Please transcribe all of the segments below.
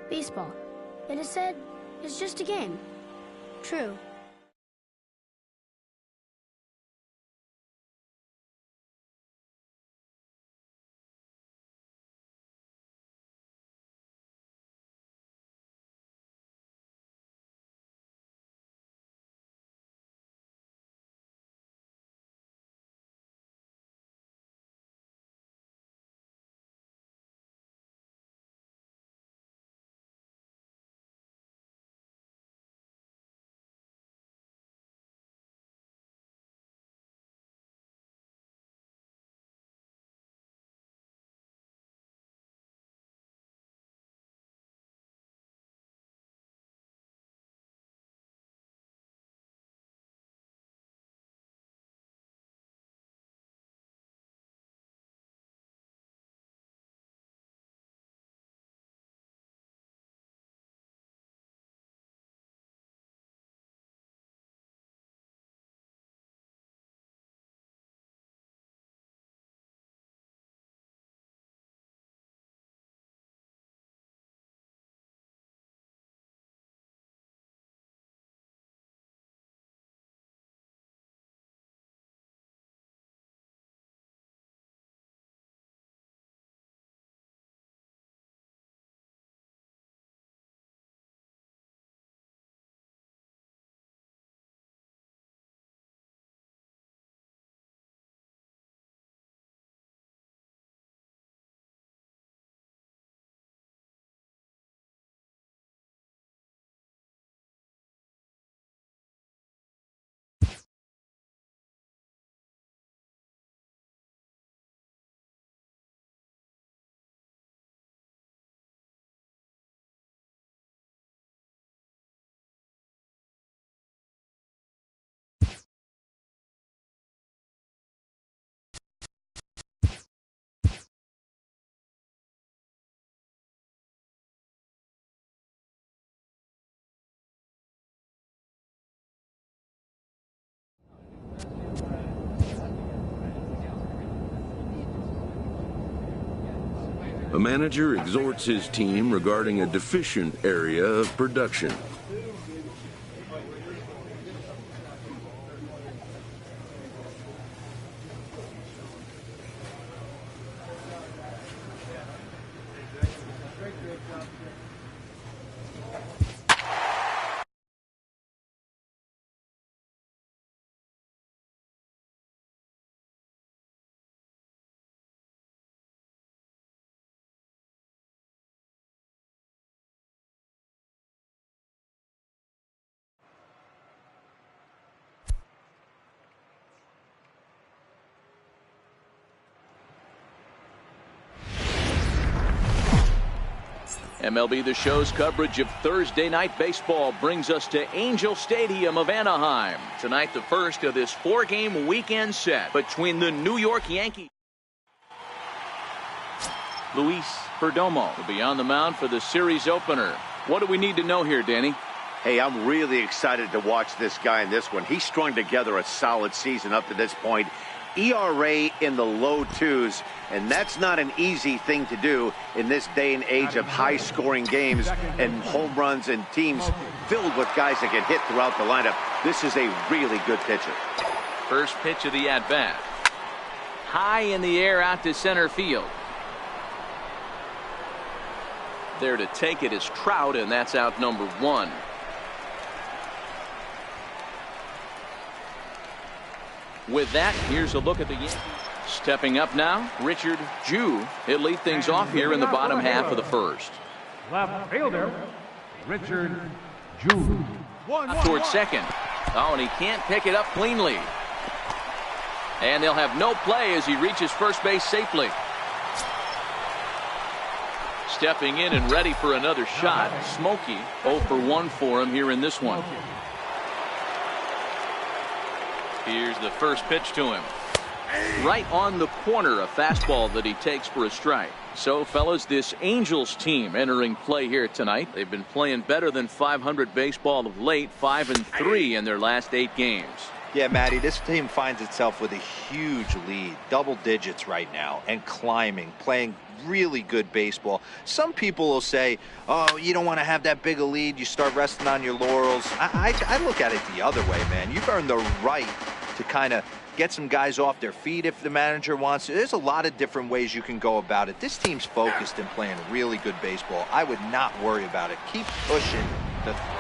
Baseball. It is said, is just a game. True. A manager exhorts his team regarding a deficient area of production. MLB The Show's coverage of Thursday Night Baseball brings us to Angel Stadium of Anaheim. Tonight, the first of this four-game weekend set between the New York Yankees. Luis Perdomo will be on the mound for the series opener. What do we need to know here, Danny? Hey, I'm really excited to watch this guy in this one. He's strung together a solid season up to this point. ERA in the low twos, and that's not an easy thing to do in this day and age of high-scoring games and home runs and teams filled with guys that get hit throughout the lineup. This is a really good pitcher. First pitch of the at-bat. High in the air out to center field. There to take it is Trout, and that's out number one. With that, here's a look at the Yankees. Stepping up now, Richard Jew. He'll lead things off here in the bottom half of the first. Left fielder, Richard Jew. Towards second. Oh, and he can't pick it up cleanly. And they'll have no play as he reaches first base safely. Stepping in and ready for another shot. Smokey 0 for 1 for him here in this one. Here's the first pitch to him. Right on the corner, a fastball that he takes for a strike. So, fellas, this Angels team entering play here tonight. They've been playing better than .500 baseball of late, 5-3 in their last 8 games. Yeah, Matty, this team finds itself with a huge lead, double digits right now, and climbing, playing really good baseball. Some people will say, oh, you don't want to have that big a lead, you start resting on your laurels. I look at it the other way, man. You've earned the right to kind of get some guys off their feet if the manager wants to. There's a lot of different ways you can go about it. This team's focused and playing really good baseball. I would not worry about it. Keep pushing the throw.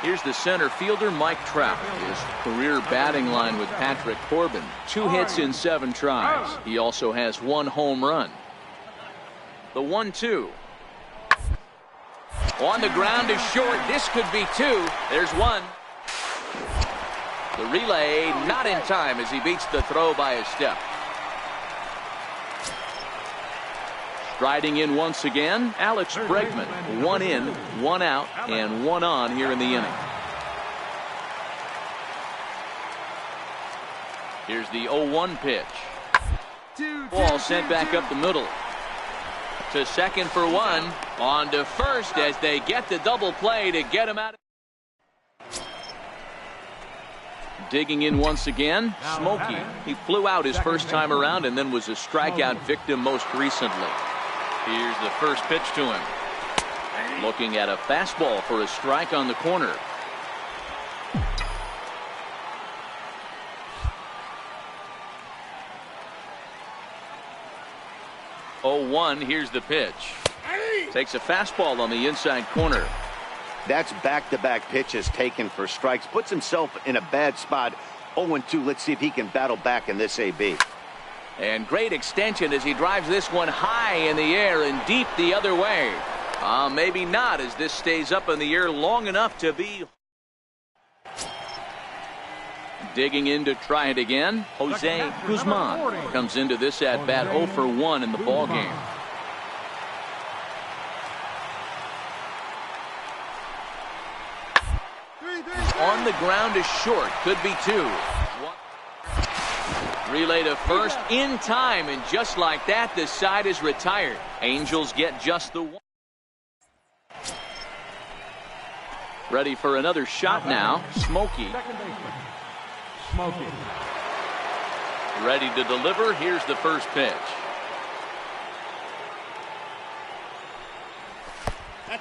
Here's the center fielder, Mike Trout. His career batting line with Patrick Corbin. 2 hits in 7 tries. He also has 1 home run. The 1-2. On the ground is short. This could be 2. There's 1. The relay not in time as he beats the throw by a step. Striding in once again, Alex Bregman. 1 in, 1 out, and 1 on here in the inning. Here's the 0-1 pitch. Ball sent back up the middle. To second for 1. On to first as they get the double play to get him out. Digging in once again, Smokey. He flew out his first time around and then was a strikeout victim most recently. Here's the first pitch to him. Looking at a fastball for a strike on the corner. Oh, 1. Here's the pitch. Takes a fastball on the inside corner. That's back-to-back pitches taken for strikes. Puts himself in a bad spot. 0-2. Let's see if he can battle back in this AB. And great extension as he drives this one high in the air and deep the other way. Maybe not as this stays up in the air long enough to be. Digging in to try it again, Jose Guzman comes into this at bat 0 for 1 in the ball game. On the ground is short, could be 2. Relay to first in time, and just like that, the side is retired. Angels get just the 1. Ready for another shot now, Smokey. Ready to deliver. Here's the first pitch.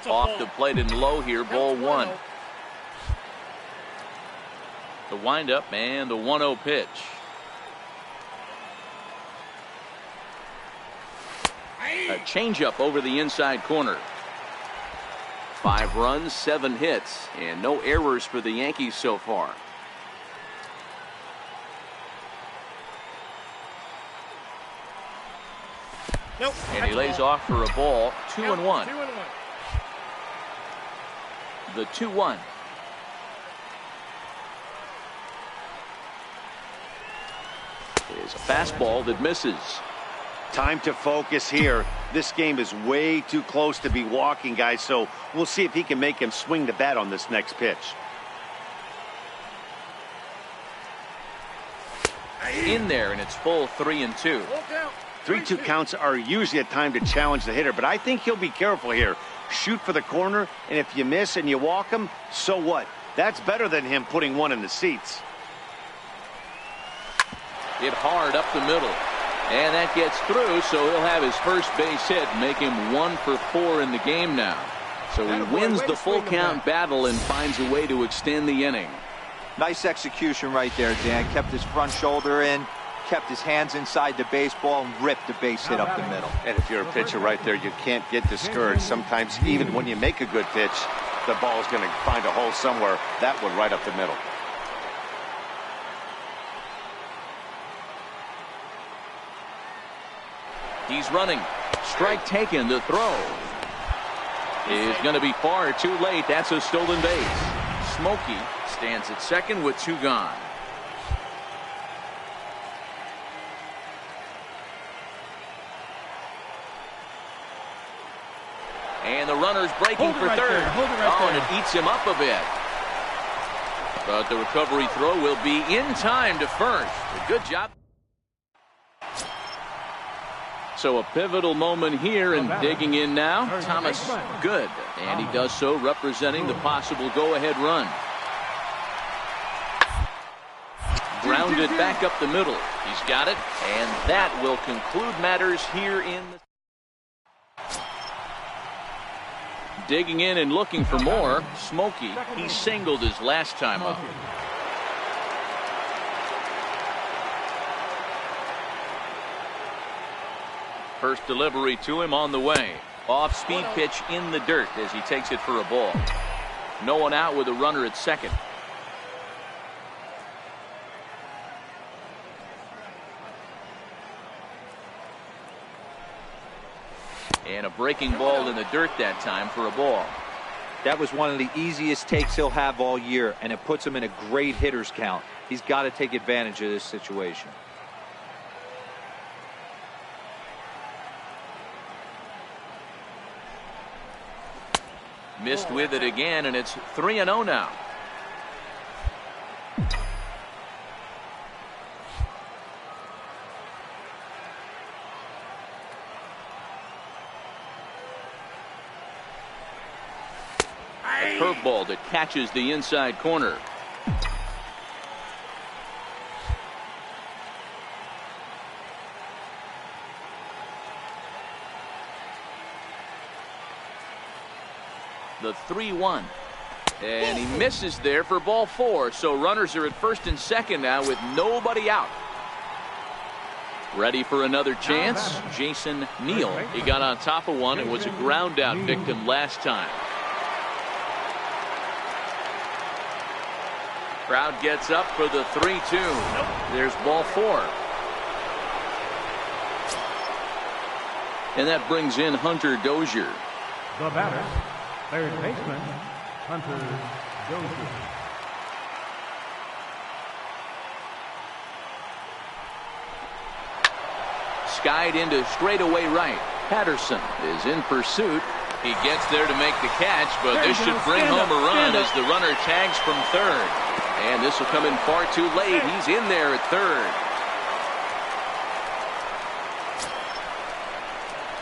Off the plate and low here, ball 1. The windup and the 1-0 pitch. A changeup over the inside corner. 5 runs, 7 hits, and no errors for the Yankees so far. And he lays off for a ball. 2-1. The 2-1. Is a fastball that misses. Time to focus here. This game is way too close to be walking, guys, so we'll see if he can make him swing the bat on this next pitch. In there, and it's full 3-2. 3-2 counts are usually a time to challenge the hitter, but I think he'll be careful here. Shoot for the corner, and if you miss and you walk him, so what? That's better than him putting one in the seats. Hit hard up the middle. And that gets through, so he'll have his first base hit, make him 1 for 4 in the game now. So he wins the full count battle and finds a way to extend the inning. Nice execution right there, Dan. Kept his front shoulder in, kept his hands inside the baseball, and ripped the base hit up the middle. And if you're a pitcher right there, you can't get discouraged. Sometimes even when you make a good pitch, the ball's going to find a hole somewhere. That one right up the middle. He's running. Strike taken. The throw is going to be far too late. That's a stolen base. Smokey stands at second with 2 gone. And the runner's breaking for third. And it eats him up a bit. But the recovery throw will be in time to first. A good job. So a pivotal moment here, and digging in now, Thomas Good. And he does so representing the possible go-ahead run. Grounded back up the middle. He's got it, and that will conclude matters here in the... Digging in and looking for more. Smokey, he singled his last time up. First delivery to him on the way. Off-speed pitch in the dirt as he takes it for a ball. No one out with a runner at second. And a breaking ball in the dirt that time for a ball. That was one of the easiest takes he'll have all year, and it puts him in a great hitter's count. He's got to take advantage of this situation. Missed with it again, and it's 3-0 now. A curveball that catches the inside corner. The 3-1. And he misses there for ball 4. So runners are at first and second now with nobody out. Ready for another chance. Jason Neal. He got on top of one and was a ground out victim last time. Crowd gets up for the 3-2. There's ball 4. And that brings in Hunter Dozier. The batter, third baseman, Hunter Dozier. Skied into straightaway right. Patterson is in pursuit. He gets there to make the catch, but this should bring home a run as the runner tags from third. And this will come in far too late. He's in there at third.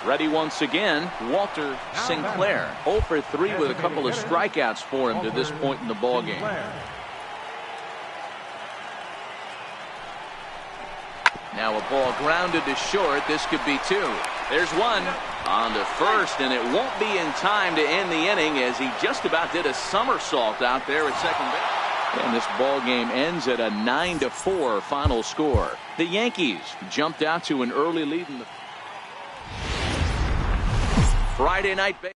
Ready once again, Walter Sinclair. 0 for 3 with a couple of strikeouts for him to this point in the ballgame. Now a ball grounded to short. This could be 2. There's one on to first, and it won't be in time to end the inning as he just about did a somersault out there at second base. And this ball game ends at a 9-4 final score. The Yankees jumped out to an early lead in the Friday night baseball.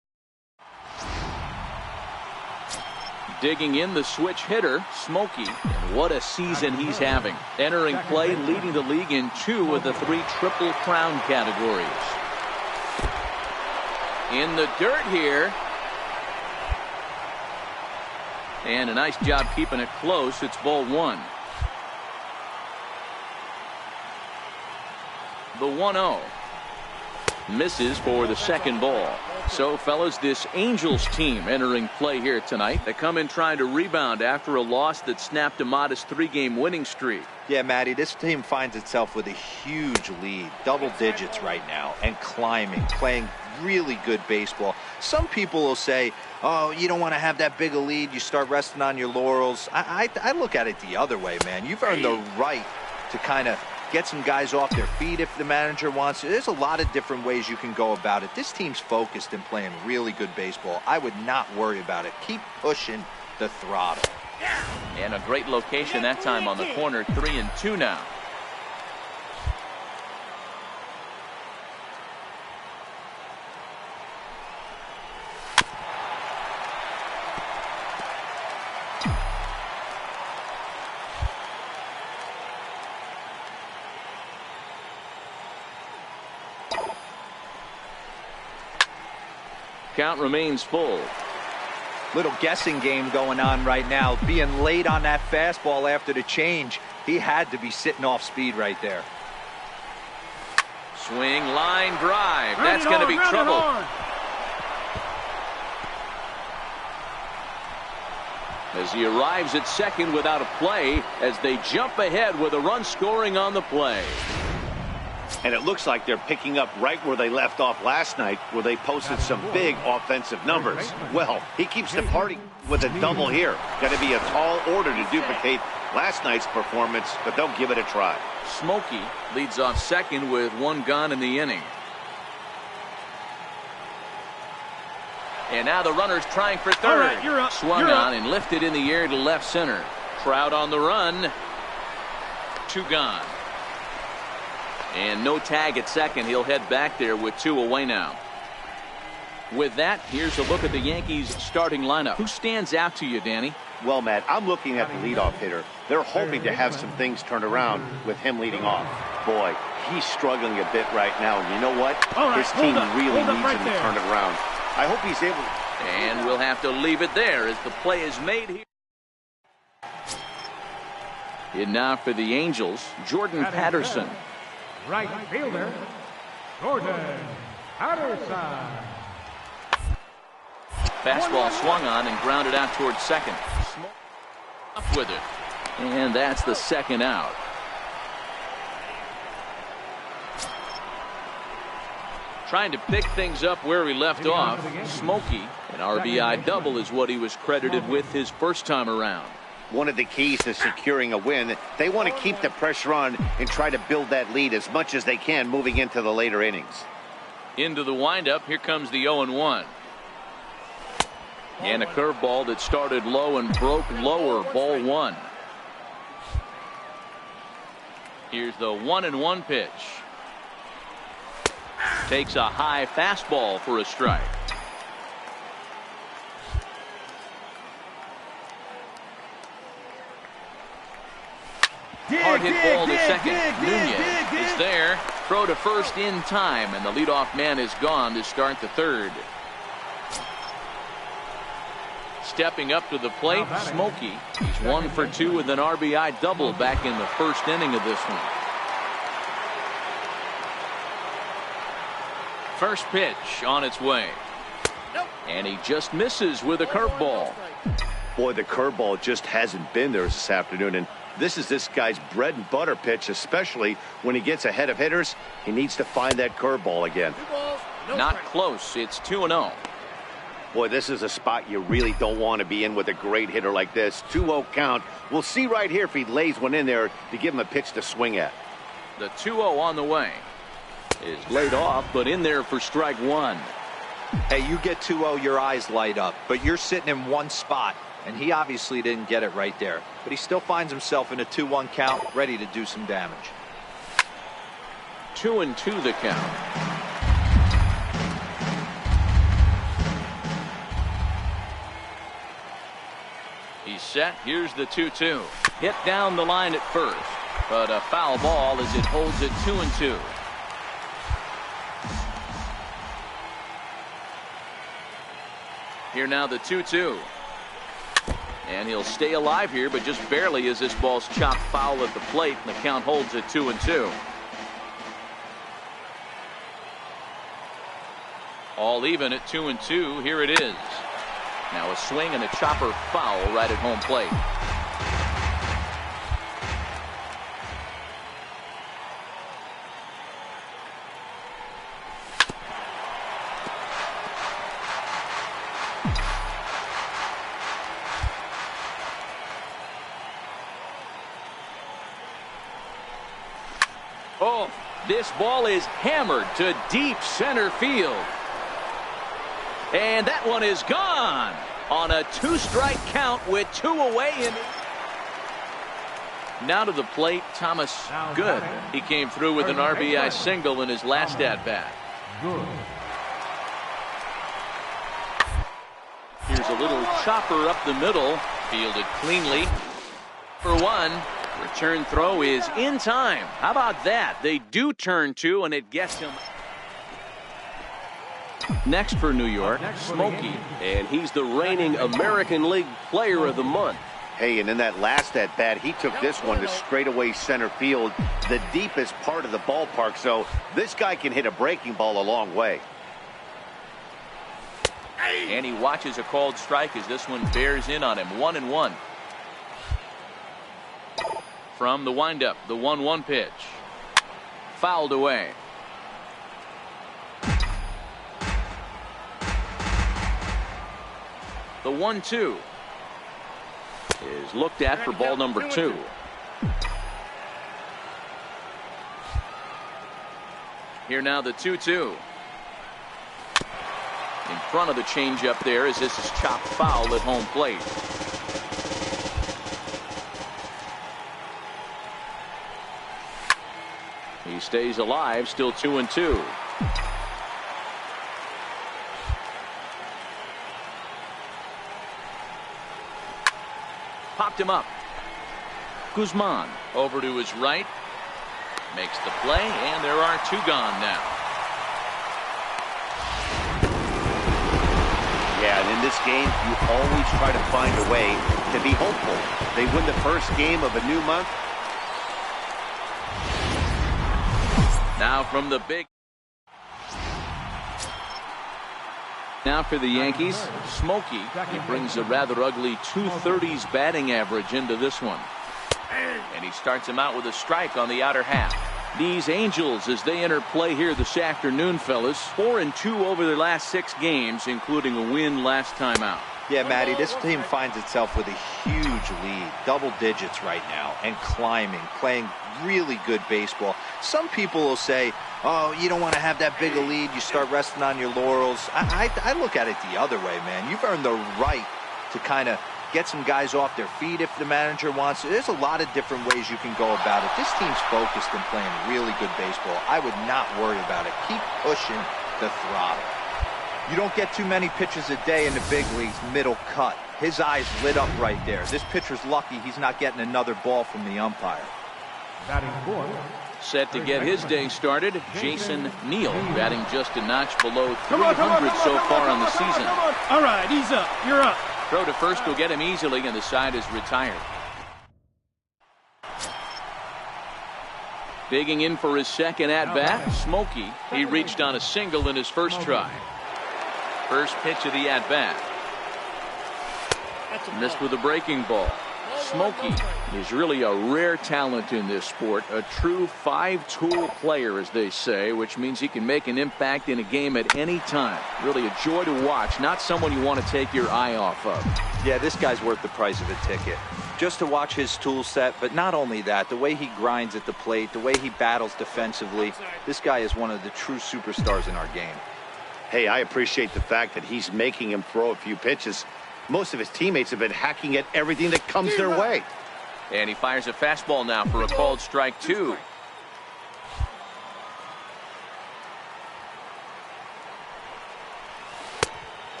Digging in the switch hitter, Smokey. And what a season he's having. Entering play, leading the league in 2 of the 3 Triple Crown categories. In the dirt here. And a nice job keeping it close. It's ball 1. The 1-0. Misses for the second ball. So, fellas, this Angels team entering play here tonight. They come in trying to rebound after a loss that snapped a modest 3-game winning streak. Yeah, Matty, this team finds itself with a huge lead, double digits right now, and climbing, playing really good baseball. Some people will say, oh, you don't want to have that big a lead, you start resting on your laurels. I look at it the other way, man. You've earned the right to kind of get some guys off their feet if the manager wants to. There's a lot of different ways you can go about it. This team's focused and playing really good baseball. I would not worry about it. Keep pushing the throttle. And a great location that time on the corner. 3-2 now. Count remains full. Little guessing game going on right now. Being late on that fastball after the change. He had to be sitting off speed right there. Swing, line drive. That's going to be trouble. As he arrives at second without a play, as they jump ahead with a run scoring on the play. And it looks like they're picking up right where they left off last night, where they posted some big offensive numbers. Well, he keeps the party with a double here. Going to be a tall order to duplicate last night's performance, but they'll give it a try. Smokey leads off second with 1 gone in the inning. And now the runner's trying for third. All right, you're up. Swung You're on up. and lifted in the air to left center. Trout on the run. 2 gone. And no tag at second. He'll head back there with 2 away now. With that, here's a look at the Yankees starting lineup. Who stands out to you, Danny? Well, Matt, I'm looking at the leadoff hitter. They're hoping to have some things turned around with him leading off. Boy, he's struggling a bit right now. And you know what? All right, His team really needs right him there. to turn it around. I hope he's able to. And we'll have to leave it there as the play is made here. And now for the Angels, Jordan Patterson. Right fielder, Jordan Patterson. Fastball swung on and grounded out towards second. Up with it. And that's the second out. Trying to pick things up where he left off. Smokey, an RBI double is what he was credited with his first time around. One of the keys to securing a win, they want to keep the pressure on and try to build that lead as much as they can moving into the later innings. Into the windup, here comes the 0-1. And a curveball that started low and broke lower, ball 1. Here's the 1-1 pitch. Takes a high fastball for a strike. Hard hit ball to second. Nunez is there. Throw to first in time, and the leadoff man is gone to start the third. Stepping up to the plate, Smokey. He's 1 for 2 with an RBI double back in the first inning of this one. First pitch on its way. And he just misses with a curveball. Boy, the curveball just hasn't been there this afternoon, and this is this guy's bread and butter pitch, especially when he gets ahead of hitters. He needs to find that curveball again. Not close. It's 2-0. Boy, this is a spot you really don't want to be in with a great hitter like this. 2-0 count. We'll see right here if he lays one in there to give him a pitch to swing at. The 2-0 on the way. Is laid off, but in there for strike 1. Hey, you get 2-0, your eyes light up, but you're sitting in one spot, and he obviously didn't get it right there. But he still finds himself in a 2-1 count, ready to do some damage. 2-2 the count. He's set. Here's the 2-2. Hit down the line at first, but a foul ball as it holds it 2-2. Here now the 2-2. And he'll stay alive here, but just barely as this ball's chopped foul at the plate, and the count holds at 2-2. All even at 2-2. Here it is. Now a swing and a chopper foul right at home plate. Oh, this ball is hammered to deep center field. And that one is gone on a 2-strike count with 2 away. Now to the plate, Thomas Good. He came through with an RBI single in his last at-bat. Here's a little chopper up the middle, fielded cleanly for 1. Return throw is in time. How about that? They do turn 2, and it gets him. Next for New York, Smokey, and he's the reigning American League Player of the Month. Hey, and in that last at-bat, he took this one to straightaway center field, the deepest part of the ballpark, so this guy can hit a breaking ball a long way. And he watches a called strike as this one bears in on him. 1-1. From the windup, the 1-1 pitch. Fouled away. The 1-2 is is looked at for ball number 2. Here now the 2-2. In front of the changeup there as this is chopped foul at home plate. He stays alive, still 2-2. Popped him up. Guzman over to his right. Makes the play, and there are 2 gone now. Yeah, and in this game, you always try to find a way to be hopeful. They win the first game of a new month. Now from the big. Now for the Yankees, Smokey. He brings a rather ugly 230s batting average into this one. And he starts him out with a strike on the outer half. These Angels, as they enter play here this afternoon, fellas, 4-2 over their last 6 games, including a win last time out. Yeah, Matty, this team finds itself with a huge lead, double digits right now, and climbing, playing really good baseball. Some people will say, oh, you don't want to have that big a lead, you start resting on your laurels. I look at it the other way, man. You've earned the right to kind of get some guys off their feet if the manager wants to. There's a lot of different ways you can go about it. This team's focused and playing really good baseball. I would not worry about it. Keep pushing the throttle. You don't get too many pitches a day in the big leagues, middle cut. His eyes lit up right there. This pitcher's lucky he's not getting another ball from the umpire. Batting fourth. Set to get his day started, Jason Neal, batting just a notch below 300 so far on the season. All right, he's up. You're up. Throw to first will get him easily, and the side is retired. Digging in for his second at-bat, Smokey. He reached on a single in his first try. First pitch of the at-bat. Missed with a breaking ball. Smokey is really a rare talent in this sport, a true 5-tool player, as they say, which means he can make an impact in a game at any time. Really a joy to watch, not someone you want to take your eye off of. Yeah, this guy's worth the price of a ticket. Just to watch his tool set, but not only that, the way he grinds at the plate, the way he battles defensively, this guy is one of the true superstars in our game. Hey, I appreciate the fact that he's making him throw a few pitches. Most of his teammates have been hacking at everything that comes their way. And he fires a fastball now for a called strike 2.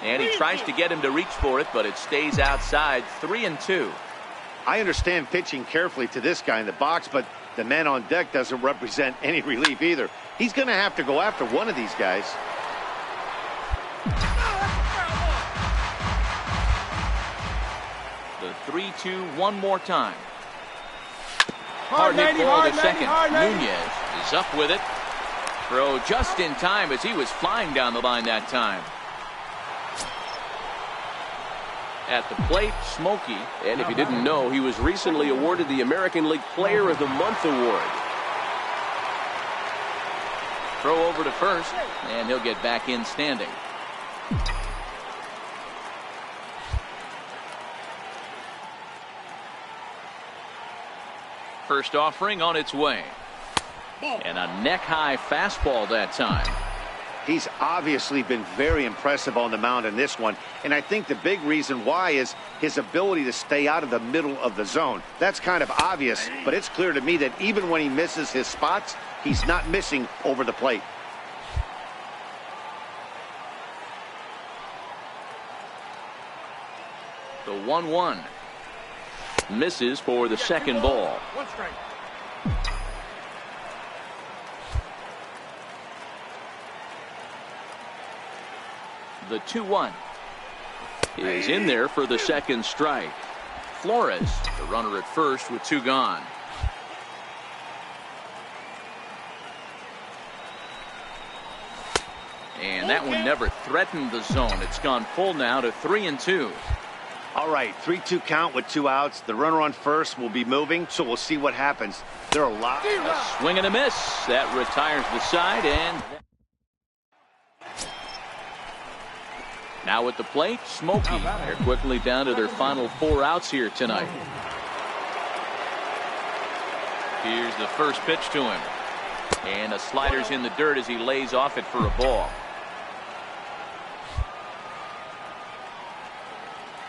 And he tries to get him to reach for it, but it stays outside. 3-2. I understand pitching carefully to this guy in the box, but the man on deck doesn't represent any relief either. He's going to have to go after one of these guys. The 3-2 one more time. Hard hit ball to second. Nunez is up with it. Throw just in time as he was flying down the line that time. At the plate, Smokey. And if you didn't know, he was recently awarded the American League Player of the Month award. Throw over to first, and he'll get back in standing. First offering on its way. And a neck-high fastball that time. He's obviously been very impressive on the mound in this one, and I think the big reason why is his ability to stay out of the middle of the zone. That's kind of obvious, but it's clear to me that even when he misses his spots, he's not missing over the plate. The 1-1. Misses for the second ball. One strike. The 2-1 is in there for the second strike. Flores, the runner at first with 2 gone. And that one never threatened the zone. It's gone full now to 3-2. All right, 3-2 count with 2 outs. The runner on first will be moving, so we'll see what happens. There are a lot. A swing and a miss. That retires the side, and Now at the plate, Smokey. They're quickly down to their final 4 outs here tonight. Here's the first pitch to him. And a slider's in the dirt as he lays off it for a ball.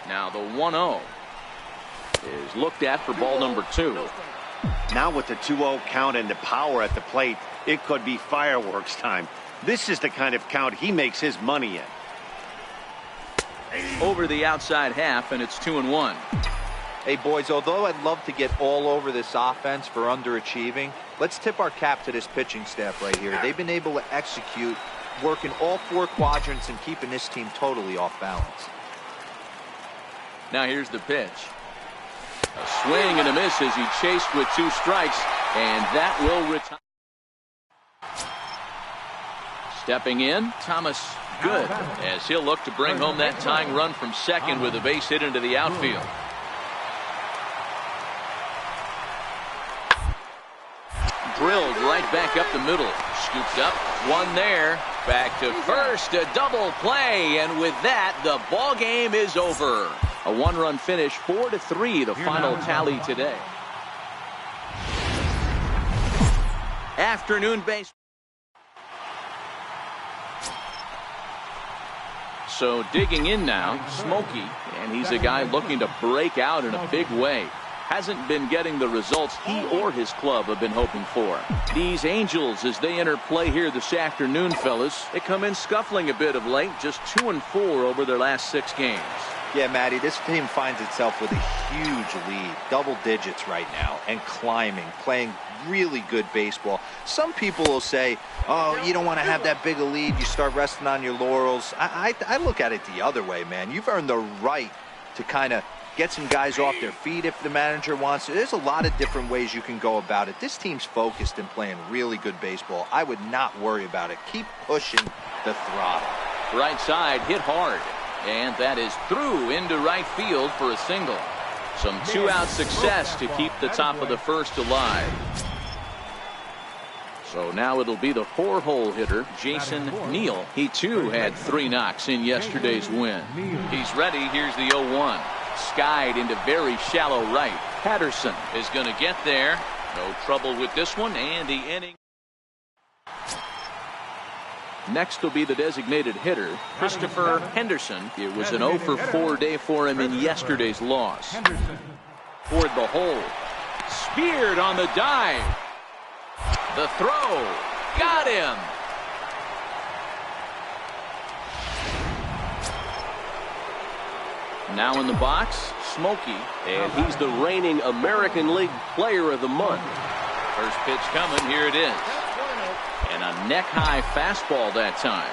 Now the 1-0 is looked at for ball number 2. Now with the 2-0 count and the power at the plate, it could be fireworks time. This is the kind of count he makes his money in. Over the outside half, and it's 2-1. Hey, boys, although I'd love to get all over this offense for underachieving, let's tip our cap to this pitching staff right here. They've been able to execute, working all 4 quadrants and keeping this team totally off balance. Now here's the pitch. A swing and a miss as he chased with 2 strikes, and that will retire. Stepping in, Thomas Good, as he'll look to bring home that tying run from second with a base hit into the outfield. Drilled right back up the middle. Scooped up, one there. Back to first, a double play, and with that, the ball game is over. A 1-run finish, 4-3, the final tally today. Afternoon baseball. So digging in now, Smokey, and he's a guy looking to break out in a big way. Hasn't been getting the results he or his club have been hoping for. These Angels, as they enter play here this afternoon, fellas, they come in scuffling a bit of late, just 2-4 over their last 6 games. Yeah, Matty, this team finds itself with a huge lead, double digits right now, and climbing, playing really good baseball. Some people will say, oh, you don't want to have that big a lead, you start resting on your laurels. I look at it the other way, man. You've earned the right to kind of get some guys off their feet if the manager wants to. There's a lot of different ways you can go about it. This team's focused and playing really good baseball. I would not worry about it. Keep pushing the throttle. Right side hit hard, and that is through into right field for a single. Some 2-out success to keep the top of the first alive. So now it'll be the 4-hole hitter, Jason Neal. He too had 3 knocks in yesterday's win. He's ready. Here's the 0-1. Skied into very shallow right. Patterson is going to get there. No trouble with this one, and the inning. Next will be the designated hitter, Christopher Henderson. It was an 0-for-4 day for him in yesterday's loss. Toward the hole. Speared on the dive. The throw. Got him. Now in the box, Smokey, and he's the reigning American League Player of the Month. First pitch coming, here it is. And a neck-high fastball that time.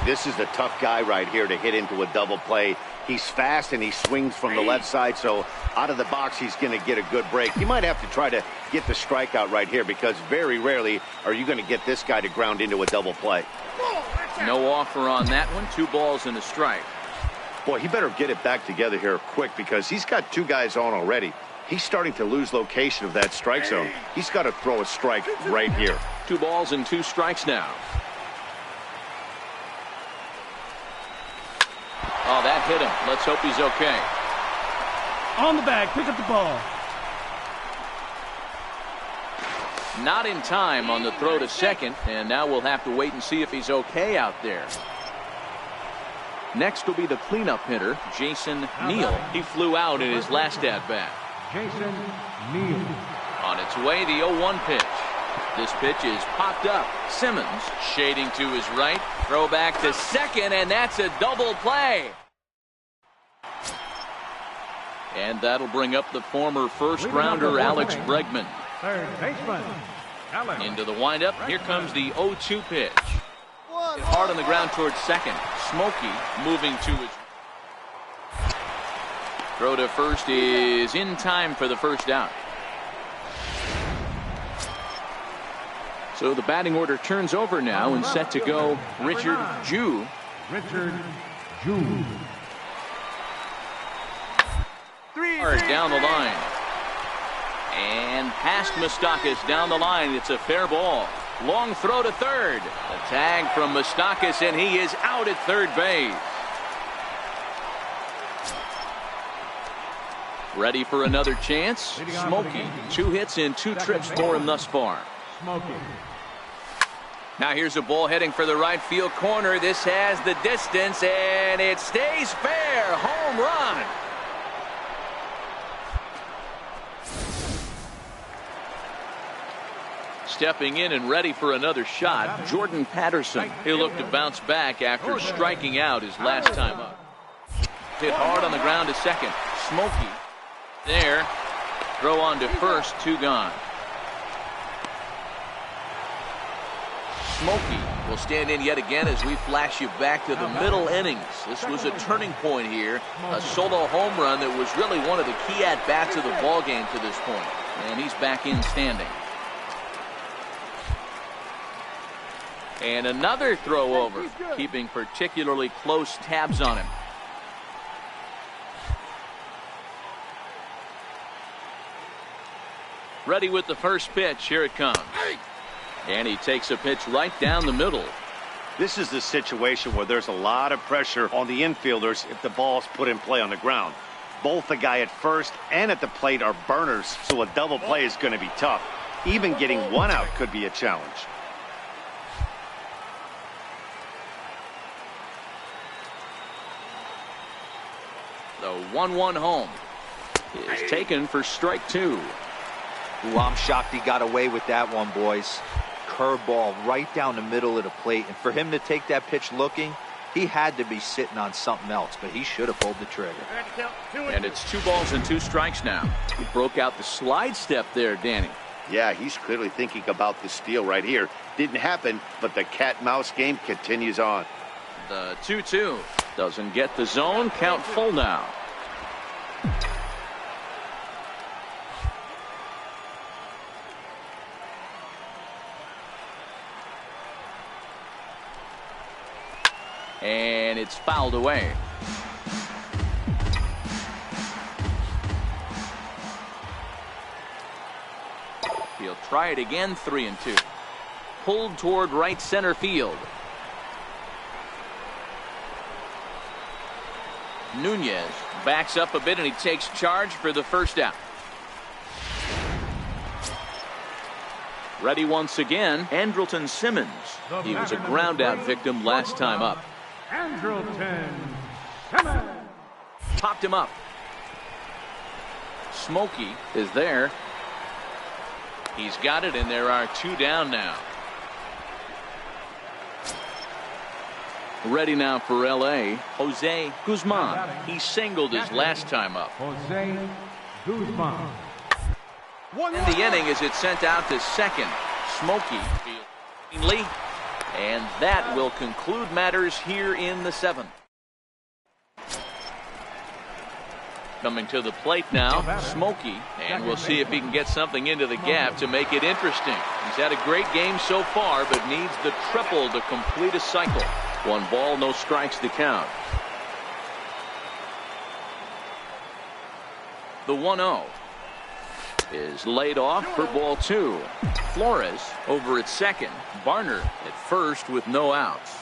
This is the tough guy right here to hit into a double play. He's fast and he swings from the left side, so out of the box he's going to get a good break. You might have to try to get the strikeout right here because very rarely are you going to get this guy to ground into a double play. No offer on that one. 2 balls and a strike. Boy, he better get it back together here quick because he's got 2 guys on already. He's starting to lose location of that strike zone. He's got to throw a strike right here. 2 balls and 2 strikes now. Oh, that hit him. Let's hope he's okay. On the bag, pick up the ball. Not in time on the throw to second, and now we'll have to wait and see if he's okay out there. Next will be the cleanup hitter, Jason Neal. He flew out in his last at-bat. Jason Neal. On its way, the 0-1 pitch. This pitch is popped up. Simmons shading to his right. Throw back to second, and that's a double play. And that'll bring up the former first-rounder Alex Bregman. Third baseman, Alex. Into the windup. Here comes the 0-2 pitch. Hard on the ground towards second. Smokey moving to his. Throw to first is in time for the first out. So the batting order turns over now and set to go Richard Jew. Richard Jew. Hard down the line. And past Moustakas down the line. It's a fair ball. Long throw to third. A tag from Moustakas, and he is out at third base. Ready for another chance. Smokey, 2 hits in 2 trips for him thus far. Smokey. Now here's a ball heading for the right field corner. This has the distance, and it stays fair. Home run. Stepping in and ready for another shot, Jordan Patterson. He'll look to bounce back after striking out his last time up. Hit hard on the ground to second. Smokey there. Throw on to first, 2 gone. Smokey will stand in yet again as we flash you back to the middle innings. This was a turning point here. A solo home run that was really one of the key at-bats of the ball game to this point. And he's back in standing. And another throw over, keeping particularly close tabs on him. Ready with the first pitch. Here it comes. And he takes a pitch right down the middle. This is the situation where there's a lot of pressure on the infielders if the ball's put in play on the ground. Both the guy at first and at the plate are burners, so a double play is going to be tough. Even getting 1 out could be a challenge. The 1-1 home is taken for strike 2. Ooh, I'm shocked he got away with that one, boys. Curveball right down the middle of the plate. And for him to take that pitch looking, he had to be sitting on something else, but he should have pulled the trigger. And it's 2 balls and 2 strikes now. He broke out the slide step there, Danny. Yeah, he's clearly thinking about the steal right here. Didn't happen, but the cat-mouse game continues on. The 2-2 doesn't get the zone. Count full now. And it's fouled away. He'll try it again. 3-2. Pulled toward right center field. Nunez backs up a bit and he takes charge for the first out. Ready once again, Andrelton Simmons. He was a ground out victim last time up. Andrelton Simmons. Popped him up. Smokey is there. He's got it, and there are 2 down now. Ready now for L.A., Jose Guzman. He singled his last time up. Jose Guzman. In the inning as it's sent out to second. Smokey cleanly, and that will conclude matters here in the 7th. Coming to the plate now, Smokey, and we'll see if he can get something into the gap to make it interesting. He's had a great game so far, but needs the triple to complete a cycle. 1 ball, no strikes to count. The 1-0 is laid off for ball 2. Flores over at second. Barner at first with no outs.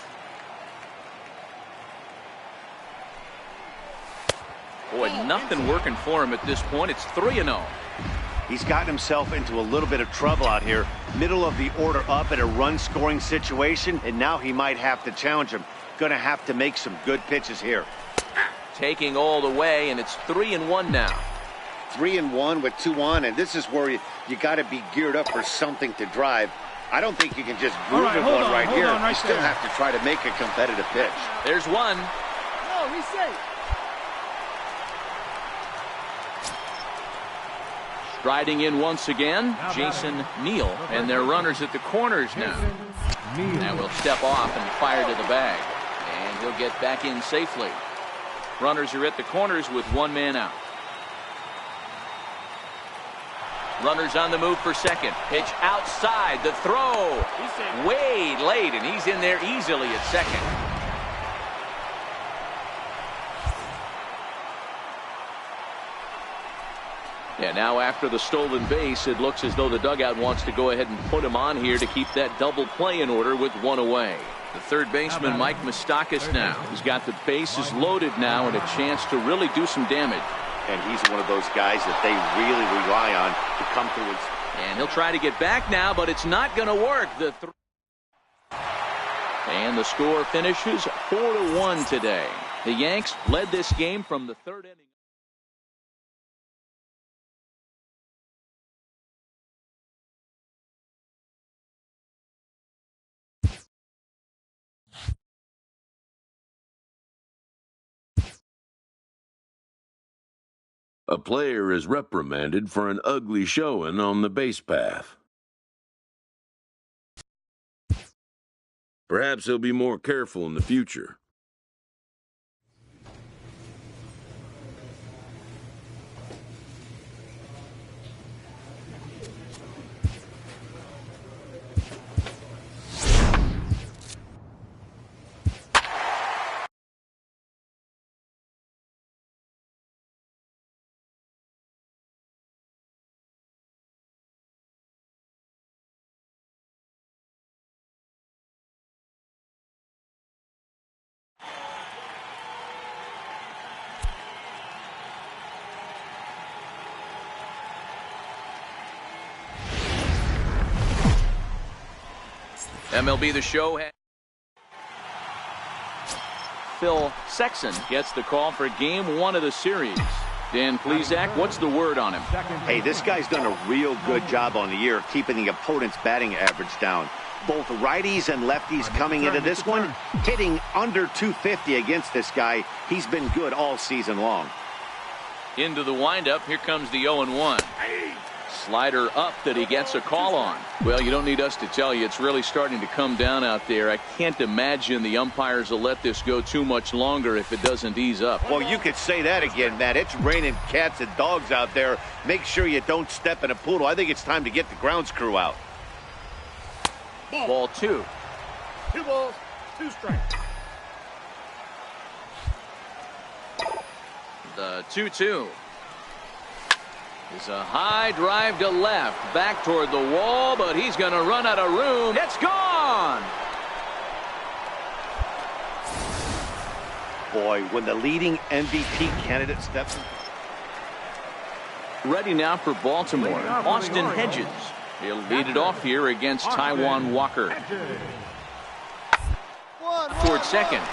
Boy, nothing working for him at this point. It's 3-0. He's gotten himself into a little bit of trouble out here. Middle of the order up at a run-scoring situation, and now he might have to challenge him. Going to have to make some good pitches here. Taking all the way, and it's 3-1 now. 3-1 with 2 on, and this is where you got to be geared up for something to drive. I don't think you can just groove right, one hold on, right hold here. on right You still there. have to try to make a competitive pitch. There's one. No, reset. Striding in once again, Jason Neal, and their runners at the corners now. And will step off and fire to the bag. And he'll get back in safely. Runners are at the corners with 1 man out. Runners on the move for second. Pitch outside. The throw. Way late, and he's in there easily at second. Yeah, now after the stolen base, it looks as though the dugout wants to go ahead and put him on here to keep that double play in order with 1 away. The third baseman, Mike Moustakas, now. He's got the bases loaded now and a chance to really do some damage. And he's one of those guys that they really rely on to come through. And he'll try to get back now, but it's not going to work. And the score finishes 4-1 today. The Yanks led this game from the third inning. A player is reprimanded for an ugly showing on the base path. Perhaps he'll be more careful in the future. MLB The Show. Phil Sexton gets the call for game 1 of the series. Dan Plesac, what's the word on him? Hey, this guy's done a real good job on the year keeping the opponent's batting average down. Both righties and lefties coming into this one, hitting under 250 against this guy. He's been good all season long. Into the windup, here comes the 0-1. Slider up that he gets a call on. Well, you don't need us to tell you, it's really starting to come down out there. I can't imagine the umpires will let this go too much longer if it doesn't ease up. Well, you could say that again, Matt. It's raining cats and dogs out there. Make sure you don't step in a poodle. I think it's time to get the grounds crew out. Ball 2. 2 balls, 2 strikes. The 2-2. Is a high drive to left, back toward the wall, but he's going to run out of room. It's gone! Boy, when the leading MVP candidate steps in. Ready now for Baltimore, Austin Hedges. He'll lead it off here against Taijuan Walker. Toward second.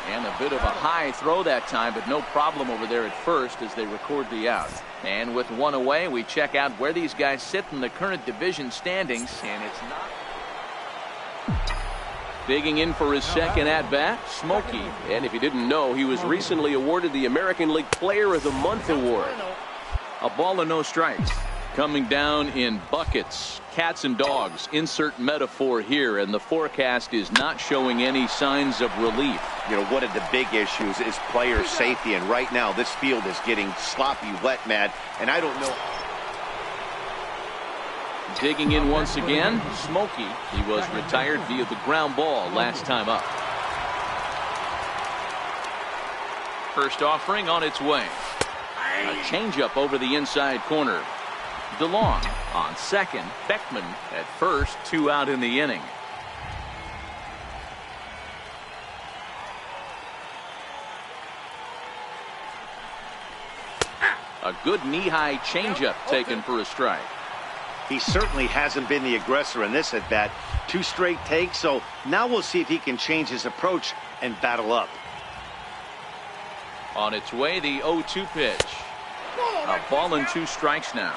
And a bit of a high throw that time, but no problem over there at first as they record the out. And with one away, we check out where these guys sit in the current division standings, and it's not. Digging in for his second at-bat, Smokey. And if you didn't know, he was recently awarded the American League Player of the Month award. A ball and no strikes. Coming down in buckets. Cats and dogs. Insert metaphor here, and the forecast is not showing any signs of relief. You know, one of the big issues is player safety, and right now this field is getting sloppy wet, Matt, and I don't know. Digging in once again, Smokey. He was retired via the ground ball last time up. First offering on its way. A changeup over the inside corner. DeLong on second. Beckman at first. 2 out in the inning. A good knee-high changeup taken for a strike. He certainly hasn't been the aggressor in this at-bat. 2 straight takes, so now we'll see if he can change his approach and battle up. On its way, the 0-2 pitch. A ball and 2 strikes now.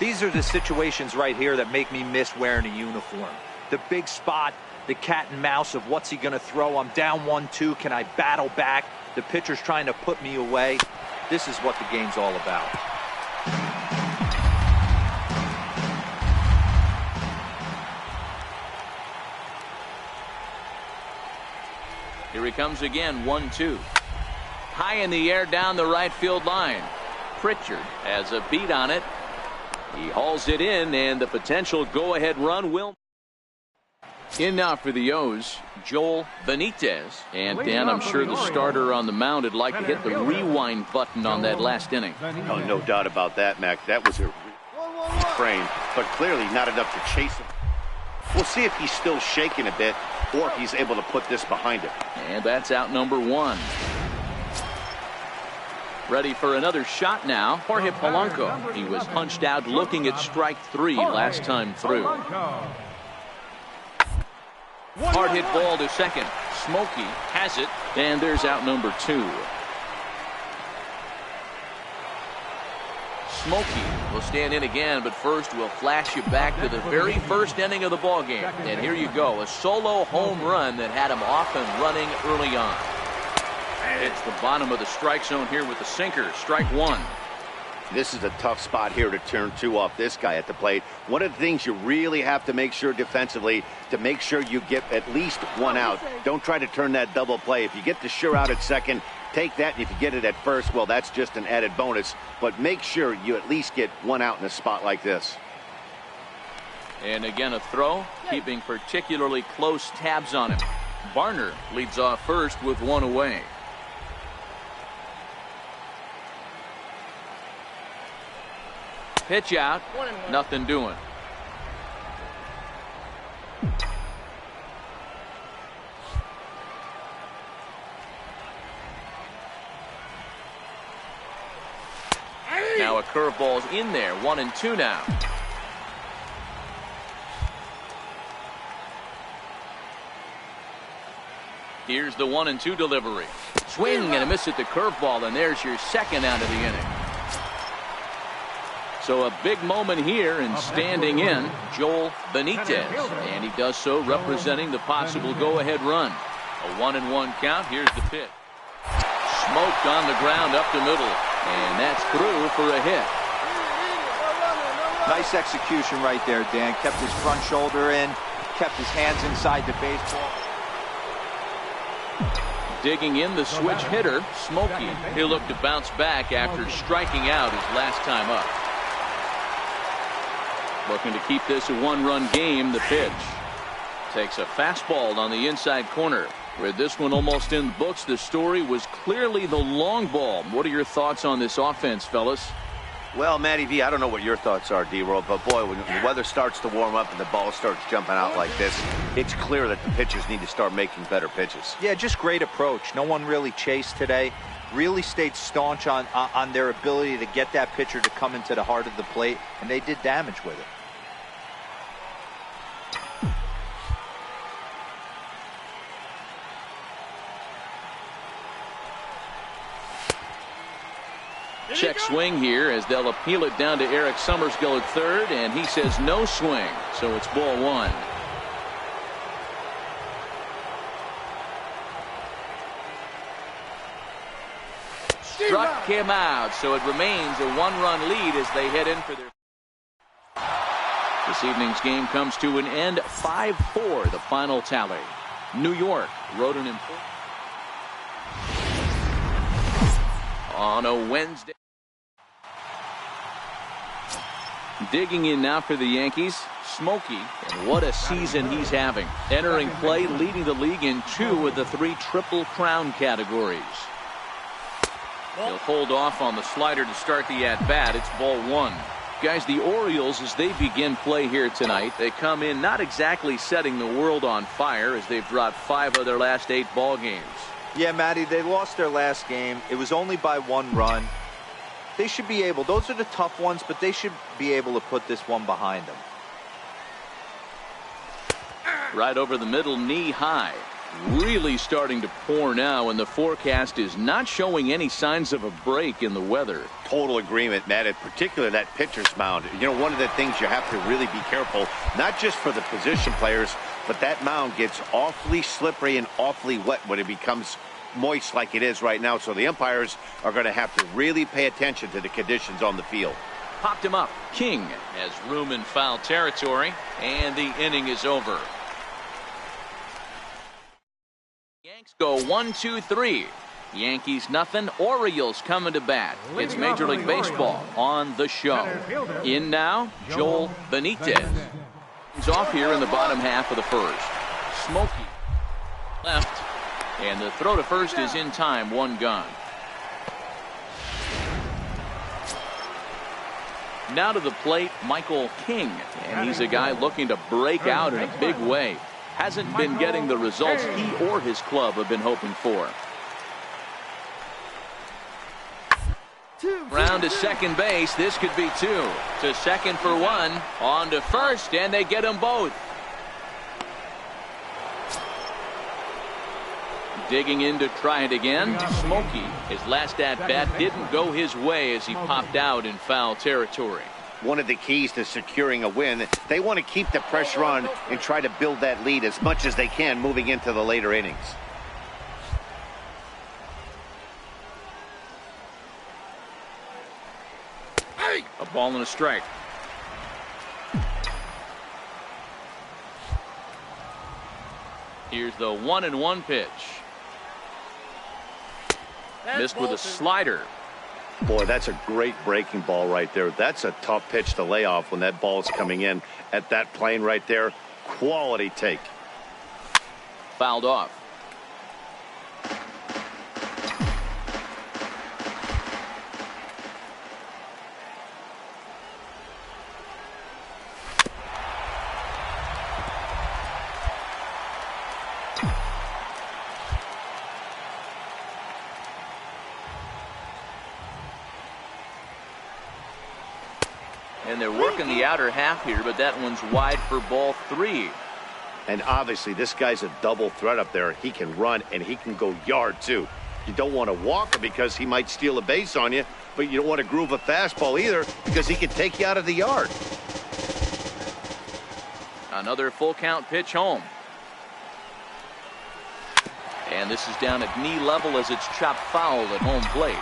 These are the situations right here that make me miss wearing a uniform. The big spot, the cat and mouse of what's he going to throw. I'm down 1-2. Can I battle back? The pitcher's trying to put me away. This is what the game's all about. Here he comes again, 1-2. High in the air down the right field line. Pritchard has a beat on it. He hauls it in, and the potential go-ahead run will. In now for the O's, Joel Benitez. And Dan, I'm sure the starter on the mound would like to hit the rewind button on that last inning. Oh, no doubt about that, Mac. That was a frame, but clearly not enough to chase him. We'll see if he's still shaking a bit or if he's able to put this behind him. And that's out number 1. Ready for another shot now. Jorge Polanco. He was punched out looking at strike 3 last time through. Hard hit ball to second. Smokey has it, and there's out number 2. Smokey will stand in again, but first we'll flash you back to the very first inning of the ball game. And here you go, a solo home run that had him off and running early on. It's the bottom of the strike zone here with the sinker. Strike 1. This is a tough spot here to turn 2 off this guy at the plate. One of the things you really have to make sure defensively to make sure you get at least 1 out. Don't try to turn that double play. If you get the sure out at second, take that, and if you get it at first, well, that's just an added bonus. But make sure you at least get 1 out in a spot like this. And again, a throw, keeping particularly close tabs on him. Barner leads off first with 1 away. Pitch out, nothing doing. Now a curveball's in there. 1-2 now. Here's the 1-2 delivery. Swing and a miss at the curveball, and there's your second out of the inning. So a big moment here, and standing in, Joel Benitez. And he does so representing the possible go-ahead run. A 1-1 count. Here's the pitch. Smoked on the ground up the middle. And that's through for a hit. Nice execution right there, Dan. Kept his front shoulder in, kept his hands inside the baseball. Digging in the switch hitter, Smokey. He'll look to bounce back after striking out his last time up. Looking to keep this a 1-run game. The pitch. Takes a fastball on the inside corner. With this one almost in the books, the story was clearly the long ball. What are your thoughts on this offense, fellas? Well, Matty V, I don't know what your thoughts are, D-Roll, but boy, when the weather starts to warm up and the ball starts jumping out like this, it's clear that the pitchers need to start making better pitches. Yeah, just great approach. No one really chased today. Really stayed staunch on their ability to get that pitcher to come into the heart of the plate, and they did damage with it. Check swing here as they'll appeal it down to Eric Summersgill at third, and he says no swing, so it's ball 1. Struck him out, so it remains a 1-run lead as they head in for their. This evening's game comes to an end. 5-4 the final tally. New York wrote an important on a Wednesday. Digging in now for the Yankees, Smokey, and what a season he's having. Entering play, leading the league in 2 of the 3 Triple Crown categories. He'll hold off on the slider to start the at-bat. It's ball 1. Guys, the Orioles, as they begin play here tonight, they come in not exactly setting the world on fire as they've dropped 5 of their last 8 ball games. Yeah, Matty, they lost their last game. It was only by 1 run. They should be able, those are the tough ones, but they should be able to put this one behind them. Right over the middle, knee high. Really starting to pour now, and the forecast is not showing any signs of a break in the weather. Total agreement, Matt, in particular that pitcher's mound. You know, one of the things you have to really be careful, not just for the position players, but that mound gets awfully slippery and awfully wet when it becomes moist like it is right now. So the umpires are going to have to really pay attention to the conditions on the field. Popped him up. King has room in foul territory, and the inning is over. Yanks go 1-2-3. Yankees nothing. Orioles coming to bat. It's Major League Baseball on the show. In now, Joel Benitez. He's off here in the bottom half of the first. Smokey left, and the throw to first is in time. 1 gone. Now to the plate, Michael King. And he's a guy looking to break out in a big way. Hasn't been getting the results he or his club have been hoping for. Round to second base. This could be two. To second for one. On to first, and they get them both. Digging in to try it again. Smokey, his last at-bat didn't go his way as he popped out in foul territory. One of the keys to securing a win, they want to keep the pressure on and try to build that lead as much as they can moving into the later innings. A ball and a strike. Here's the 1-1 pitch. Missed with a slider. Boy, that's a great breaking ball right there. That's a tough pitch to lay off when that ball's coming in at that plane right there. Quality take. Fouled off. And they're working the outer half here, but that one's wide for ball 3. And obviously, this guy's a double threat up there. He can run and he can go yard, too. You don't want to walk him because he might steal a base on you, but you don't want to groove a fastball either because he can take you out of the yard. Another full count pitch home. And this is down at knee level as it's chopped foul at home plate.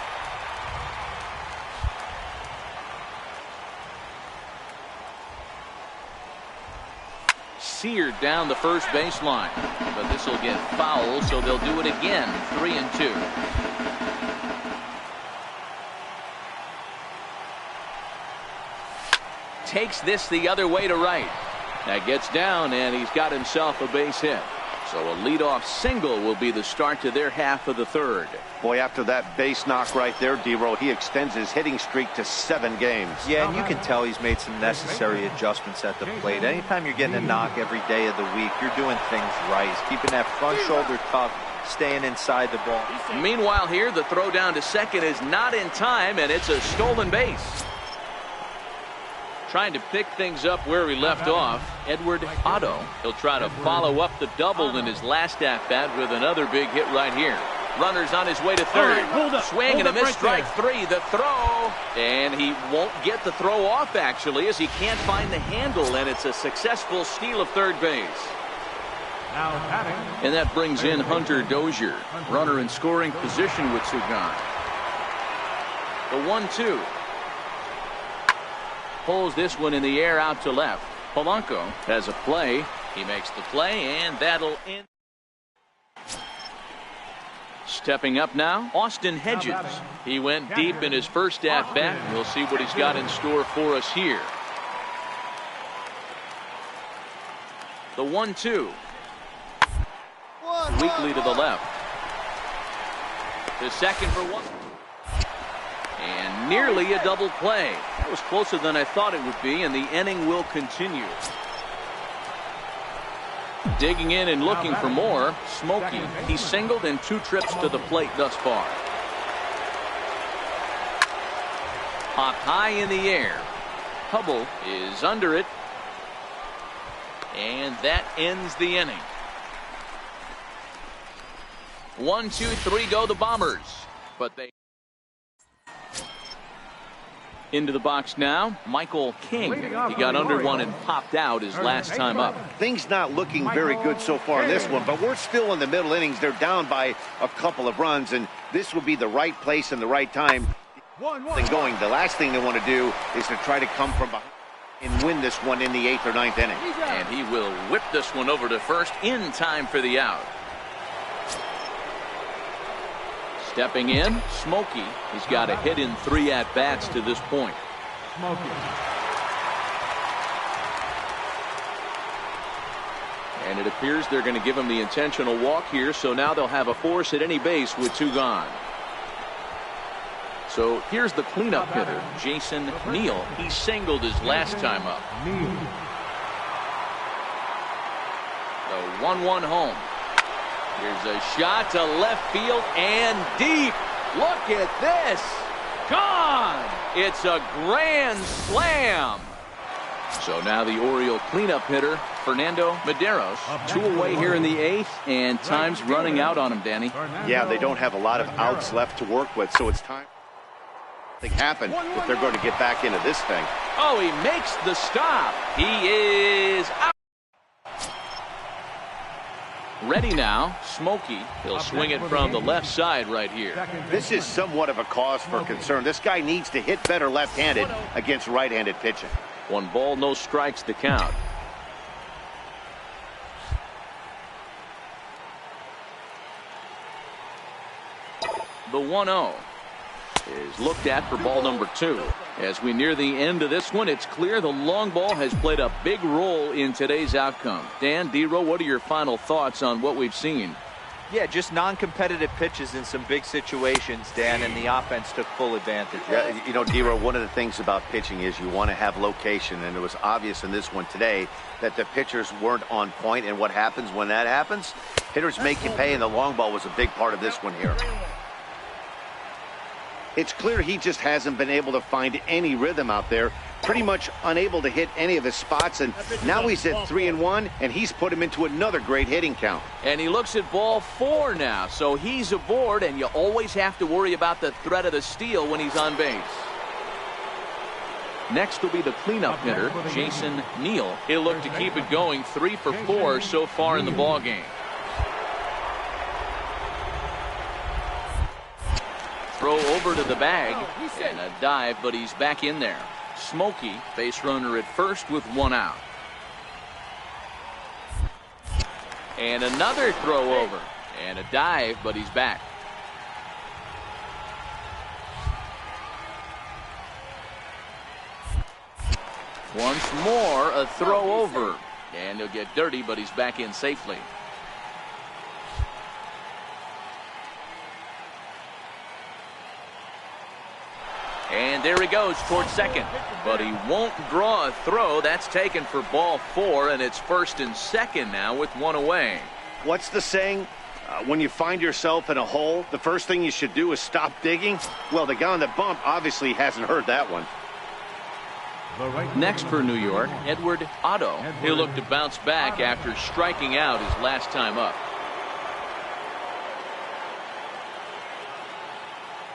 Seared down the first baseline, but this will get foul, so they'll do it again. 3-2. Takes this the other way to right. That gets down, and he's got himself a base hit. So a leadoff single will be the start to their half of the third. Boy, after that base knock right there, D-Roll, he extends his hitting streak to 7 games. Yeah, and you can tell he's made some necessary adjustments at the plate. Anytime you're getting a knock every day of the week, you're doing things right. He's keeping that front shoulder tough, staying inside the ball. Meanwhile here, the throw down to second is not in time, and it's a stolen base. Trying to pick things up where he left off, Edward Otto. He'll try to follow up the double in his last at-bat with another big hit right here. Runner's on his way to third. Swing and a miss, strike 3. The throw, and he won't get the throw off actually as he can't find the handle, and it's a successful steal of third base. And that brings in Hunter Dozier, runner in scoring position with Sugan. The 1-2. Pulls this one in the air out to left. Polanco has a play. He makes the play, and that'll end. Stepping up now, Austin Hedges. He went deep in his first at-bat. We'll see what he's got in store for us here. The 1-2. Weakly to the left. To second for one. And nearly a double play. That was closer than I thought it would be, and the inning will continue. Digging in and looking for more, Smokey. He singled in 2 trips to the plate thus far. Popped high in the air. Hubble is under it. And that ends the inning. 1, 2, 3 go the Bombers. But they into the box now, Michael King. He got under one and popped out his last time up. Things not looking very good so far in this one, but we're still in the middle innings. They're down by a couple of runs, and this will be the right place and the right time. Going. The last thing they want to do is to try to come from behind and win this one in the 8th or 9th inning. And he will whip this one over to first in time for the out. Stepping in, Smokey. He's got a hit in 3 at-bats to this point. Smokey. And it appears they're going to give him the intentional walk here, so now they'll have a force at any base with 2 gone. So here's the cleanup hitter, Jason Neal. He singled his last time up. The 1-1 home. Here's a shot to left field and deep. Look at this. Gone. It's a grand slam. So now the Oriole cleanup hitter, Fernando Medeiros. 2 away here in the 8th, and time's running out on him, Danny. Yeah, they don't have a lot of outs left to work with, so it's time to happen if they're going to get back into this thing. Oh, he makes the stop. He is out. Ready now, Smokey. He'll swing it from the left side right here. This is somewhat of a cause for concern. This guy needs to hit better left-handed against right-handed pitching. 1 ball, no strikes to count. The 1-0 is looked at for ball number 2. As we near the end of this one, it's clear the long ball has played a big role in today's outcome. Dan, D-Row, what are your final thoughts on what we've seen? Yeah, just non-competitive pitches in some big situations, Dan, and the offense took full advantage. Yeah, you know, D-Row, one of the things about pitching is you want to have location, and it was obvious in this one today that the pitchers weren't on point, and what happens when that happens? Hitters make you pay, and the long ball was a big part of this one here. It's clear he just hasn't been able to find any rhythm out there. Pretty much unable to hit any of his spots, and now he's at 3-1, and he's put him into another great hitting count. And he looks at ball 4 now, so he's aboard, and you always have to worry about the threat of the steal when he's on base. Next will be the cleanup hitter, Jason Neal. He'll look to keep it going, 3 for 4 so far in the ballgame. Throw over to the bag, and a dive, but he's back in there. Smokey, base runner at first with 1 out. And another throw over, and a dive, but he's back. Once more, a throw over, and he'll get dirty, but he's back in safely. And there he goes towards second, but he won't draw a throw. That's taken for ball 4, and it's 1st and 2nd now with 1 away. What's the saying? When you find yourself in a hole, the first thing you should do is stop digging. Well, the guy on the bump obviously hasn't heard that one. Next for New York, Edward Otto. He'll look to bounce back after striking out his last time up.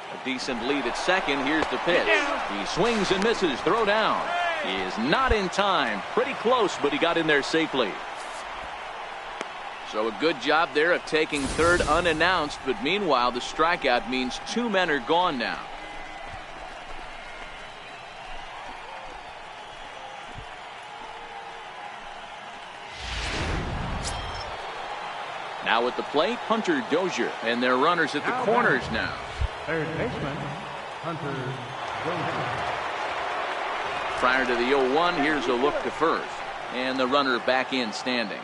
A decent lead at second. Here's the pitch. He swings and misses. Throw down. He is not in time. Pretty close, but he got in there safely. So a good job there of taking third unannounced, but meanwhile the strikeout means 2 men are gone now. Now at the plate, Hunter Dozier, and their runners at the corners now. Third baseman, Hunter Dozier. Prior to the 0-1, here's a look to first, and the runner back in standing.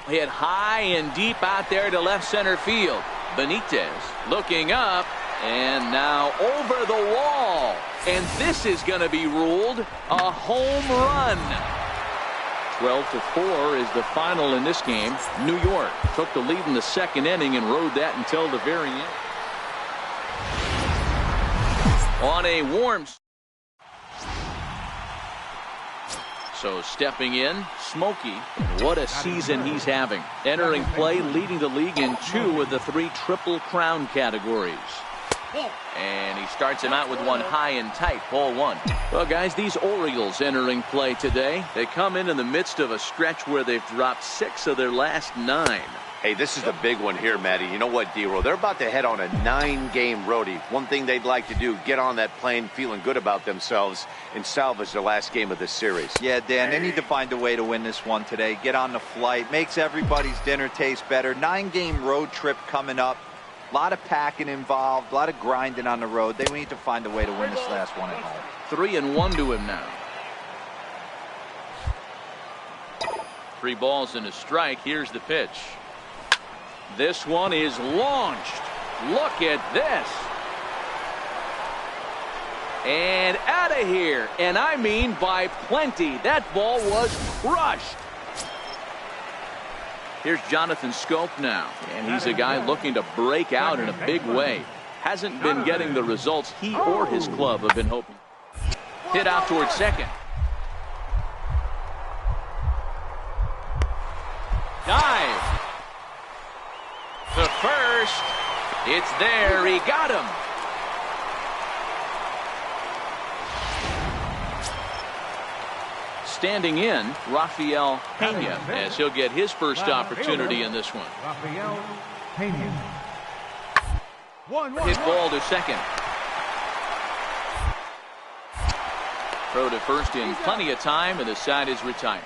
Hit high and deep out there to left center field. Benitez looking up, and now over the wall. And this is going to be ruled a home run. 12-4 is the final in this game. New York took the lead in the second inning and rode that until the very end. On a warm. So stepping in, Smokey. What a season he's having. Entering play, leading the league in 2 of the 3 Triple Crown categories. And he starts him out with one high and tight, ball 1. Well, guys, these Orioles entering play today. They come in the midst of a stretch where they've dropped 6 of their last 9. Hey, this is the big one here, Matty. You know what, D-Row? They're about to head on a 9-game roadie. One thing they'd like to do, get on that plane feeling good about themselves and salvage the last game of this series. Yeah, Dan, they need to find a way to win this one today. Get on the flight. Makes everybody's dinner taste better. 9-game road trip coming up. A lot of packing involved. A lot of grinding on the road. They need to find a way to win this last one at home. 3-1 to him now. 3 balls and a strike. Here's the pitch. This one is launched. Look at this. And out of here. And I mean by plenty. That ball was crushed. Here's Jonathan Scope now. And he's a guy looking to break out in a big way. Hasn't been getting the results he or his club have been hoping. Hit out towards second. Dive. To first. It's there. He got him. Standing in, Rafael Pena, as he'll get his first opportunity in this one. Rafael Pena. Hit ball to second. Throw to first in plenty of time, and the side is retired.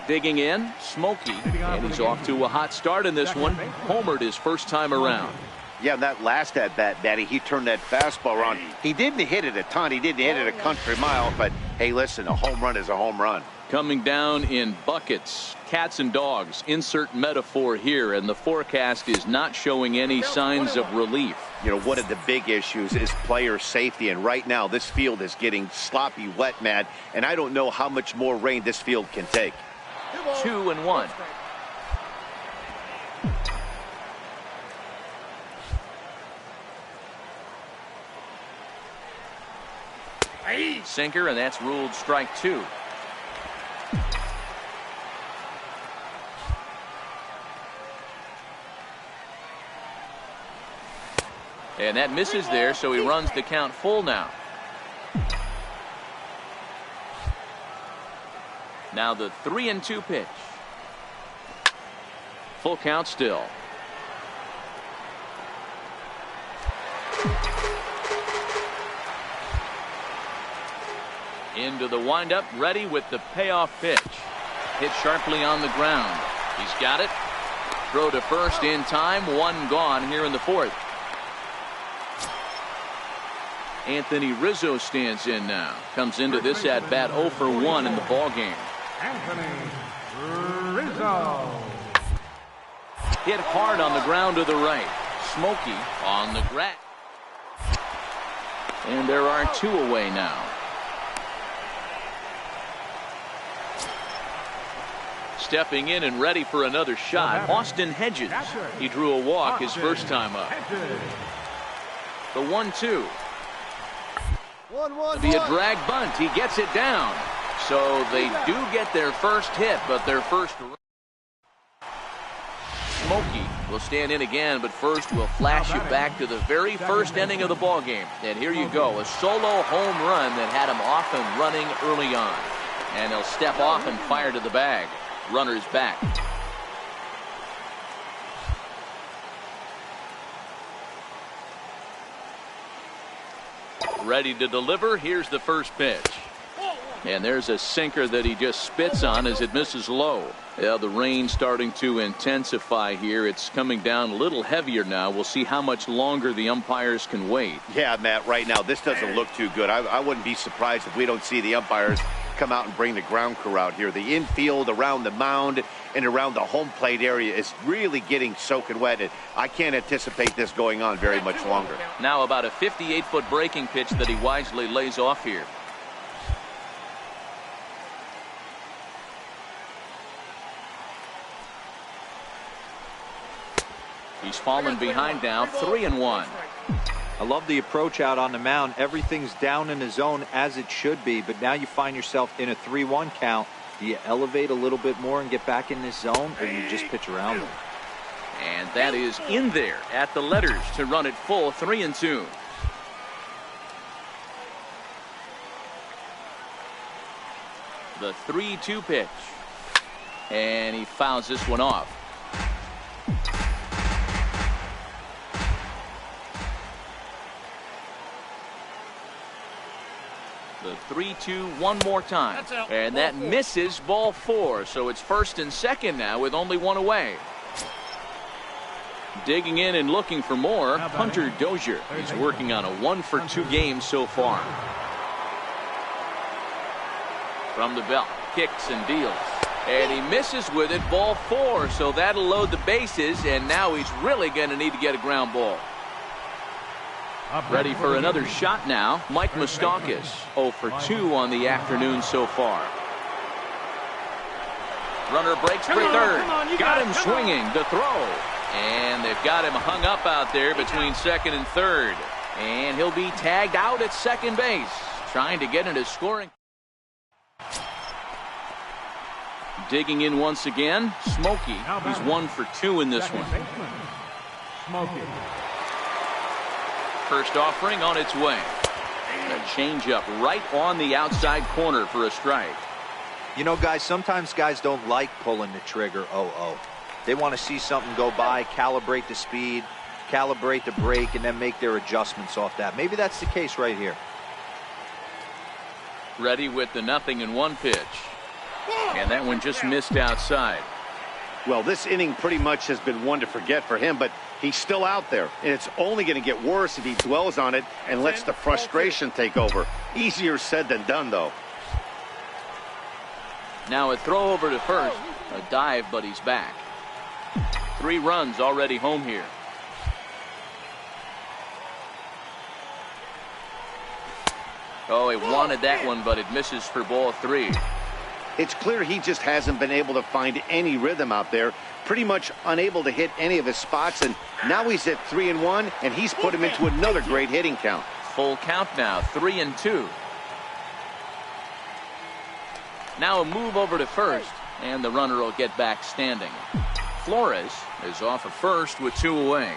Digging in, Smokey, and he's off to a hot start in this one. Homered his first time around. Yeah, that last at-bat, Daddy, he turned that fastball around. He didn't hit it a ton. He didn't hit it a country mile. But, hey, listen, a home run is a home run. Coming down in buckets, cats and dogs. Insert metaphor here, and the forecast is not showing any signs of relief. You know, one of the big issues is player safety. And right now, this field is getting sloppy wet, Matt. And I don't know how much more rain this field can take. 2-1. Sinker, and that's ruled strike 2. And that misses there, so he runs the count full now. Now the 3-2 pitch. Full count still. Into the windup, ready with the payoff pitch. Hit sharply on the ground. He's got it. Throw to first in time. 1 gone here in the 4th. Anthony Rizzo stands in now. Comes into this at bat 0 for 1 in the ball game. Anthony Rizzo. Hit hard on the ground to the right. Smokey on the grass. And there are 2 away now. Stepping in and ready for another shot, Austin Hedges. He drew a walk his first time up. The 1-2. Be a drag bunt. He gets it down. So they do get their first hit, but their first. Smokey will stand in again, but first we'll flash you back to the very first inning of the ball game. And here you go, a solo home run that had him off and running early on. And he'll step off and fire to the bag. Runners back. Ready to deliver. Here's the first pitch. And there's a sinker that he just spits on as it misses low. Yeah, the rain starting to intensify here. It's coming down a little heavier now. We'll see how much longer the umpires can wait. Yeah, Matt, right now this doesn't look too good. I wouldn't be surprised if we don't see the umpires come out and bring the ground crew out here. The infield around the mound and around the home plate area is really getting soaking wet. And I can't anticipate this going on very much longer. Now about a 58-foot breaking pitch that he wisely lays off here. He's fallen behind now, 3-1. I love the approach out on the mound. Everything's down in the zone as it should be, but now you find yourself in a 3-1 count. Do you elevate a little bit more and get back in this zone, or you just pitch around them? And that is in there at the letters to run it full, 3-2. The 3-2 pitch. And he fouls this one off. The 3-2 one more time. And that misses, ball 4. So it's first and second now with only 1 away. Digging in and looking for more, Hunter Dozier. He's working on a 1-for-2 game so far. From the belt, kicks and deals. And he misses with it, ball 4, so that'll load the bases, and now he's really going to need to get a ground ball. Ready for another shot now, Mike Moustakas, 0 for 2 on the afternoon so far. Runner breaks for third, got him swinging to throw, and they've got him hung up out there between second and third, and he'll be tagged out at second base, trying to get into scoring. Digging in once again, Smokey. He's 1 for 2 in this one. Smokey. First offering on its way. A changeup right on the outside corner for a strike. You know, guys, sometimes guys don't like pulling the trigger 0-0. They want to see something go by, calibrate the speed, calibrate the break, and then make their adjustments off that. Maybe that's the case right here. Ready with the 0-1 pitch. And that one just missed outside. Well, this inning pretty much has been one to forget for him, but he's still out there, and it's only going to get worse if he dwells on it and lets the frustration take over. Easier said than done, though. Now a throw over to first. A dive, but he's back. 3 runs already home here. Oh, he wanted that one, but it misses for ball 3. It's clear he just hasn't been able to find any rhythm out there. Pretty much unable to hit any of his spots, and now he's at 3-1, and he's put him into another great hitting count. Full count now, 3-2. Now a move over to first, and the runner will get back standing. Flores is off of first with 2 away.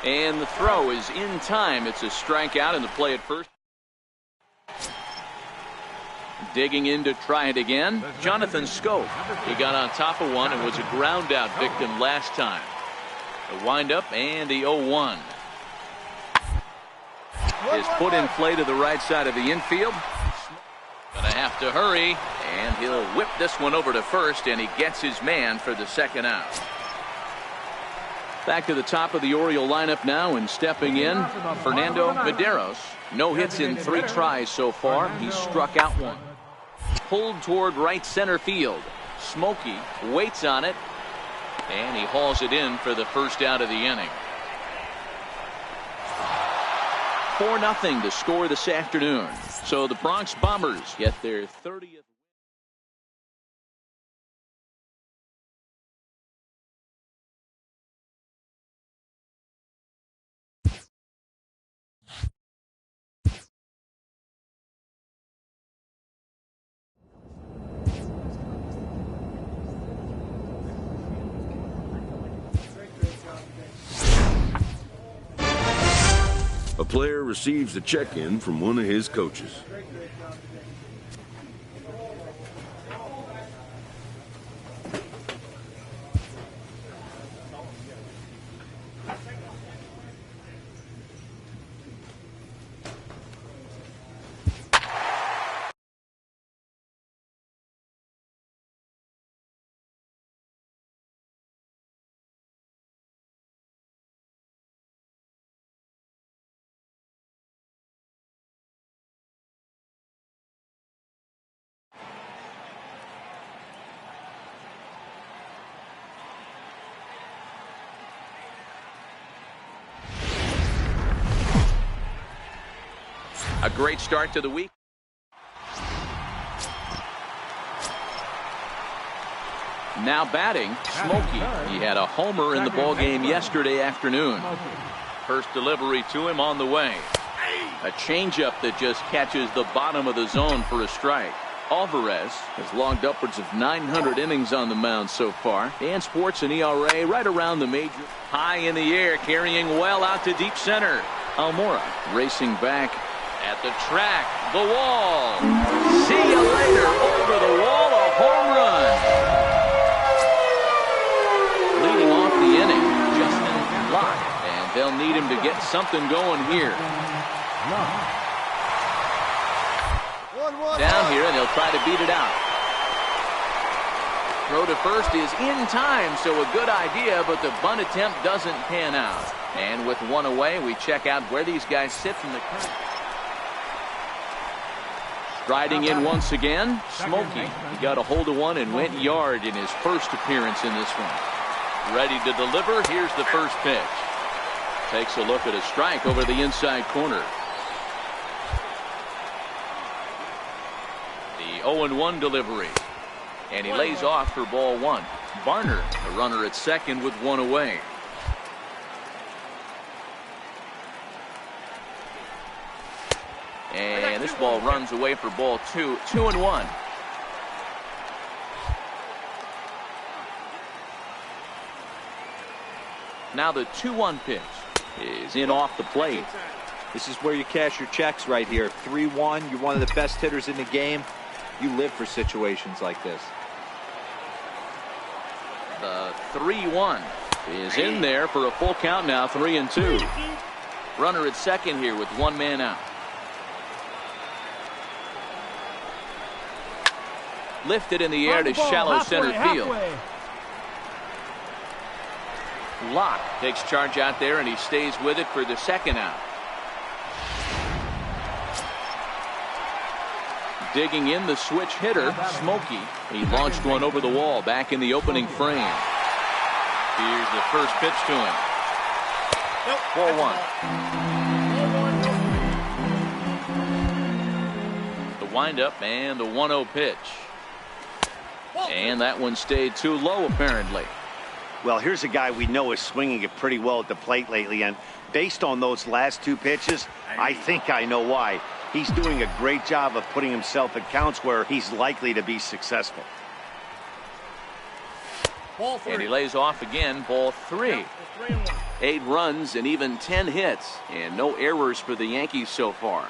And the throw is in time. It's a strikeout, and the play at first. Digging in to try it again, Jonathan Scope. He got on top of one and was a ground out victim last time. A windup and the 0-1. Is put in play to the right side of the infield. Gonna have to hurry, and he'll whip this one over to first, and he gets his man for the second out. Back to the top of the Oriole lineup now, and stepping in, Fernando Medeiros. No hits in 3 tries so far. He's struck out 1. Pulled toward right center field. Smokey waits on it, and he hauls it in for the first out of the inning. 4-0 to score this afternoon. So the Bronx Bombers get their 30th. A player receives a check-in from one of his coaches. A great start to the week. Now batting, Smokey. He had a homer in the ballgame yesterday afternoon. First delivery to him on the way. A changeup that just catches the bottom of the zone for a strike. Alvarez has logged upwards of 900 innings on the mound so far, and sports an ERA right around the major. High in the air, carrying well out to deep center. Almora racing back at the track, the wall. See you later. Over the wall, a home run. Leading off the inning, Justin Locke, and they'll need him to get something going here. Down here, and they'll try to beat it out. Throw to first is in time, so a good idea, but the bunt attempt doesn't pan out. And with one away, we check out where these guys sit from the current. Striding in once again, Smokey. He got a hold of one and went yard in his first appearance in this one. Ready to deliver. Here's the first pitch. Takes a look at a strike over the inside corner. The 0-1 delivery. And he lays off for ball one. Barner, the runner at second with one away. And this ball runs away for ball two. 2-1. Now the 2-1 pitch is in off the plate. This is where you cash your checks right here. 3-1. You're one of the best hitters in the game. You live for situations like this. The 3-1 is in there for a full count now. 3-2. Runner at second here with one man out. Lifted in the air to shallow center field. Locke takes charge out there, and he stays with it for the second out. Digging in the switch hitter, Smokey. He launched one over the wall back in the opening frame. Here's the first pitch to him. Ball one. The windup and the 1-0 pitch. And that one stayed too low, apparently. Well, here's a guy we know is swinging it pretty well at the plate lately, and based on those last two pitches, I think I know why. He's doing a great job of putting himself at counts where he's likely to be successful. And he lays off again, ball three. 8 runs and even 10 hits, and no errors for the Yankees so far.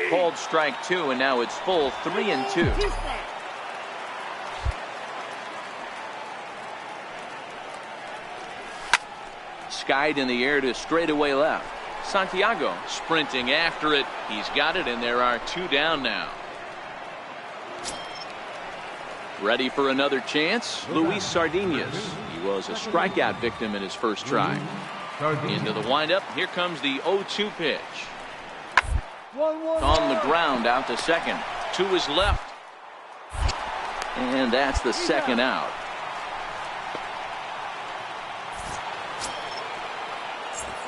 Called strike 2, and now it's full 3-2. Skied in the air to straightaway left. Santiago sprinting after it. He's got it, and there are 2 down now. Ready for another chance, Luis Sardinas. He was a strikeout victim in his first try. Into the windup. Here comes the 0-2 pitch. On the ground out to second. To his left. And that's the second out.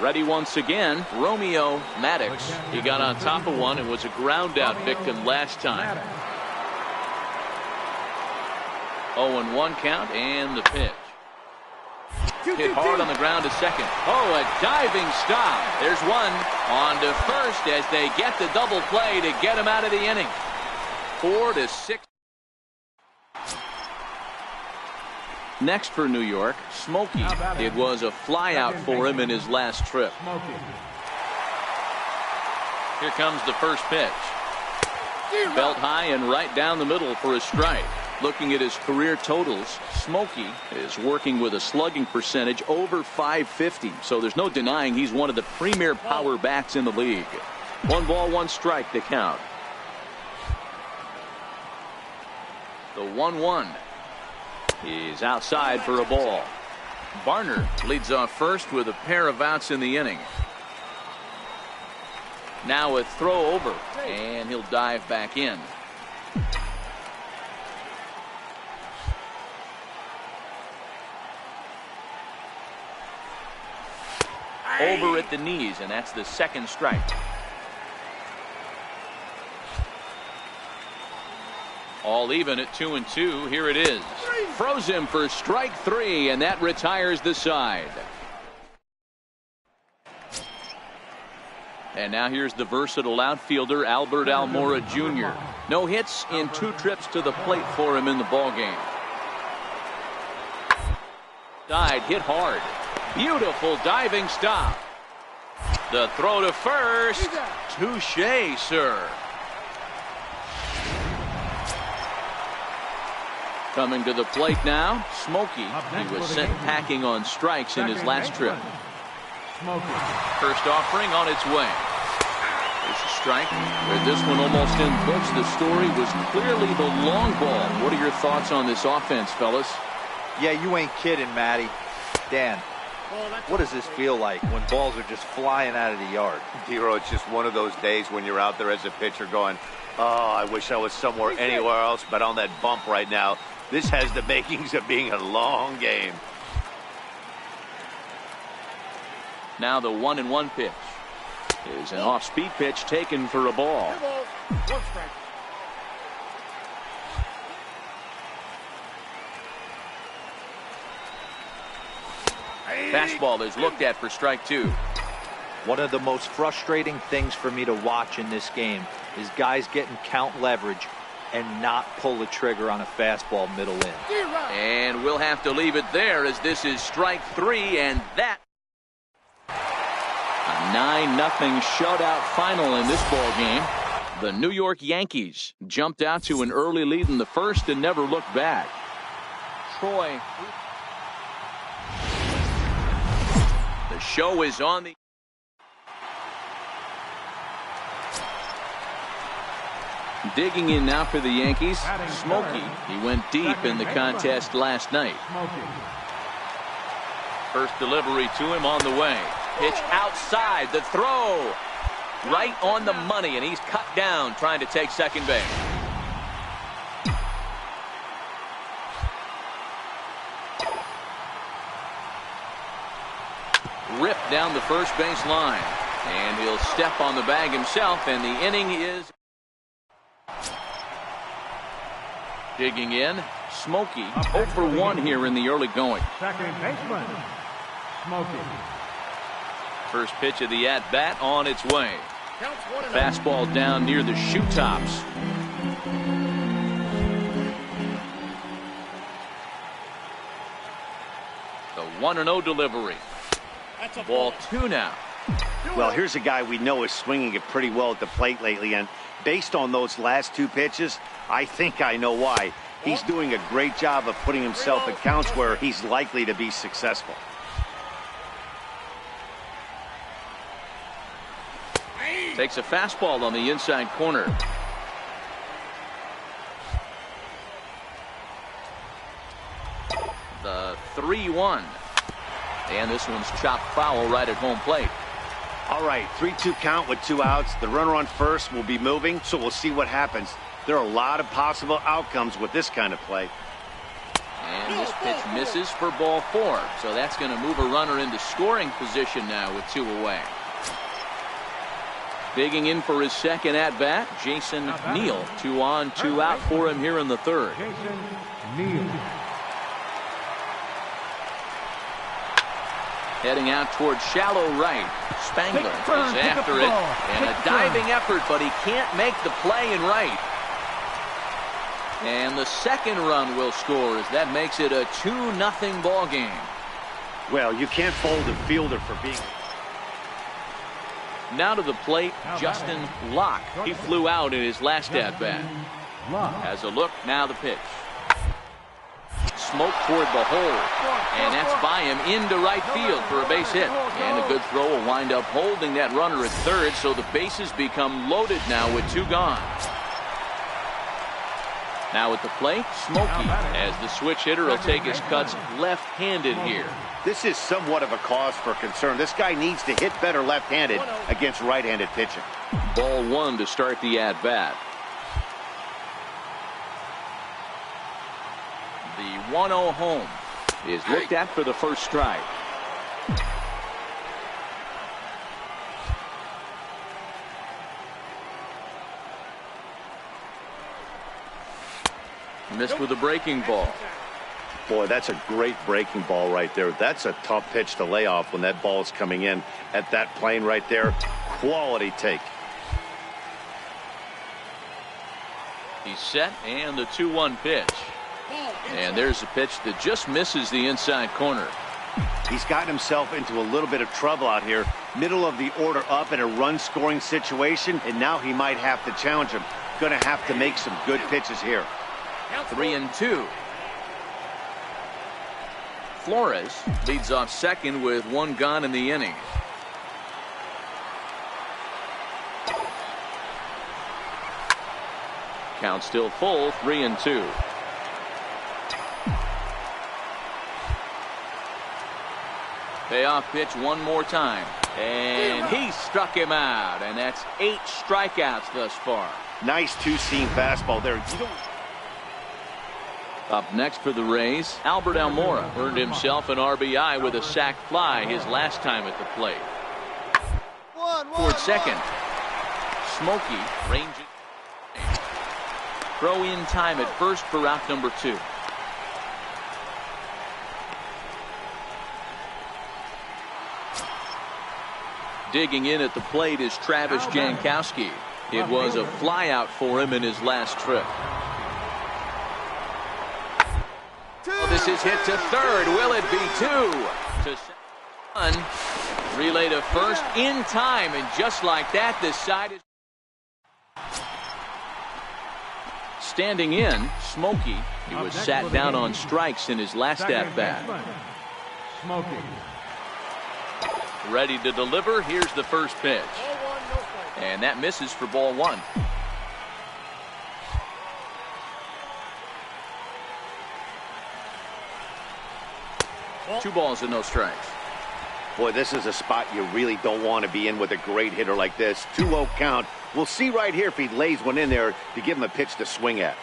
Ready once again, Romeo Maddox. He got on top of one and was a ground out victim last time. 0-1 count and the pitch. Hit hard on the ground to second. Oh, a diving stop. There's one on to first as they get the double play to get him out of the inning. 4-6. Next for New York, Smokey. It was a flyout for him in his last trip. Here comes the first pitch. Belt high and right down the middle for a strike. Looking at his career totals, Smokey is working with a slugging percentage over .550, so there's no denying he's one of the premier power bats in the league. 1 ball, 1 strike to count. The 1-1 is outside for a ball. Barner leads off first with a pair of outs in the inning. Now a throw over, and he'll dive back in. Over at the knees, and that's the second strike. All even at 2-2. Here it is. Froze him for strike 3, and that retires the side. And now here's the versatile outfielder Albert Almora Jr. No hits in 2 trips to the plate for him in the ballgame. Died, hit hard. Beautiful diving stop. The throw to first. Touché, sir. Coming to the plate now, Smokey. He was sent packing on strikes in his last trip. First offering on its way. There's a strike. This one almost in books. The story was clearly the long ball. What are your thoughts on this offense, fellas? Yeah, you ain't kidding, Matty. Dan. What does this feel like when balls are just flying out of the yard? Hero, it's just one of those days when you're out there as a pitcher going, oh, I wish I was somewhere anywhere else but on that bump right now. This has the makings of being a long game. Now the 1-1 pitch is an off-speed pitch taken for a ball. 2 balls, 1 strike. Fastball is looked at for strike 2. One of the most frustrating things for me to watch in this game is guys getting count leverage and not pull the trigger on a fastball middle in. And we'll have to leave it there as this is strike 3, and that a 9-0 shutout final in this ball game. The New York Yankees jumped out to an early lead in the first and never looked back. Troy. The show is on the digging in now for the Yankees. Smokey. He went deep in the contest last night. First delivery to him on the way. Pitch outside, the throw right on the money, and he's cut down trying to take second base. Ripped down the first base line, and he'll step on the bag himself, and the inning is digging in. Smokey 0 for 1 here in the early going. Second baseman, Smokey. First pitch of the at-bat on its way. Counts 1-0. Fastball down near the shoe tops. The 1-0 delivery. That's a Ball 2 now. Well, here's a guy we know is swinging it pretty well at the plate lately, and based on those last 2 pitches, I think I know why. He's doing a great job of putting himself at counts where he's likely to be successful. Takes a fastball on the inside corner. The 3-1. And this one's chopped foul right at home plate. All right, 3-2 count with 2 outs. The runner on first will be moving, so we'll see what happens. There are a lot of possible outcomes with this kind of play. And this pitch misses for ball 4. So that's going to move a runner into scoring position now with 2 away. Digging in for his second at-bat, Jason Neal. 2 on, 2 out for him here in the third. Jason Neal. Heading out towards shallow right. Spangler is after it. And a diving effort, but he can't make the play in right. And the second run will score as that makes it a 2-0 ball game. Well, you can't fault a fielder for being... Now to the plate, Justin Locke. He flew out in his last at-bat. Has a look, now the pitch. Smoke toward the hole, and that's by him into right field for a base hit. And a good throw will wind up holding that runner at third, so the bases become loaded now with 2 gone. Now at the plate, Smokey, as the switch hitter will take his cuts left-handed here. This is somewhat of a cause for concern. This guy needs to hit better left-handed against right-handed pitching. Ball 1 to start the at-bat. The 1-0 home is looked at for the first strike. Missed with a breaking ball. Boy, that's a great breaking ball right there. That's a tough pitch to lay off when that ball is coming in at that plane right there. Quality take. He's set, and the 2-1 pitch. And there's a pitch that just misses the inside corner. He's gotten himself into a little bit of trouble out here. Middle of the order up in a run-scoring situation, and now he might have to challenge him. Going to have to make some good pitches here. 3-2. Flores leads off second with 1 gone in the inning. Count still full, 3-2. Payoff pitch one more time. And he struck him out. And that's 8 strikeouts thus far. Nice two-seam fastball there. Up next for the Rays, Albert Almora earned himself an RBI with a sac fly his last time at the plate. Toward second. Smokey ranges. Throw in time at first for out number 2. Digging in at the plate is Travis Jankowski. It was a flyout for him in his last trip. Oh, this is hit to third. Will it be 2? To 1. Relay to first in time, and just like that, this side is standing in. Smokey. He was sat down on strikes in his last at bat. Smokey. Ready to deliver. Here's the first pitch. And that misses for ball 1. Two balls and no strikes. Boy, this is a spot you really don't want to be in with a great hitter like this. 2-0 count. We'll see right here if he lays one in there to give him a pitch to swing at.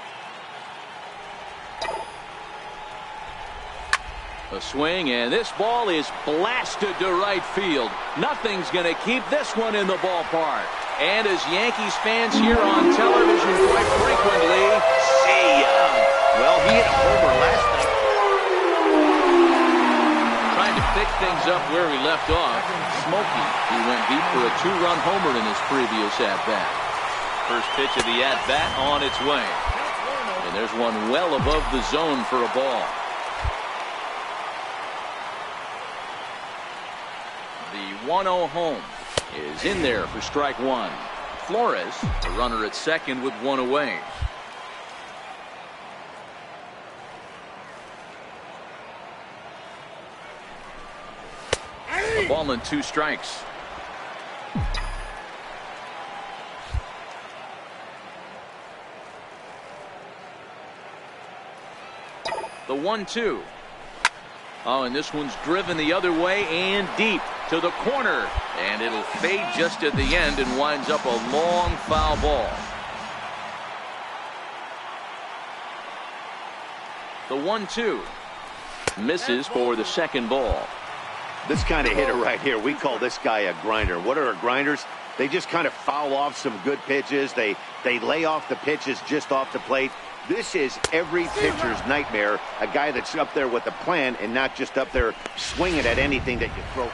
A swing, and this ball is blasted to right field. Nothing's going to keep this one in the ballpark. And as Yankees fans here on television quite frequently, see ya. Well, he hit a homer last night. Trying to pick things up where he left off. Smokey, he went deep for a 2-run homer in his previous at-bat. First pitch of the at-bat on its way. And there's one well above the zone for a ball. The 1-0 home is in there for strike 1. Flores, the runner at second with 1 away. A ball and 2 strikes. The 1-2. Oh, and this one's driven the other way and deep to the corner. And it'll fade just at the end and winds up a long foul ball. The 1-2 misses for the second ball. This kind of hitter right here, we call this guy a grinder. What are grinders? They just kind of foul off some good pitches. They lay off the pitches just off the plate. This is every pitcher's nightmare, a guy that's up there with a plan and not just up there swinging at anything that you throw.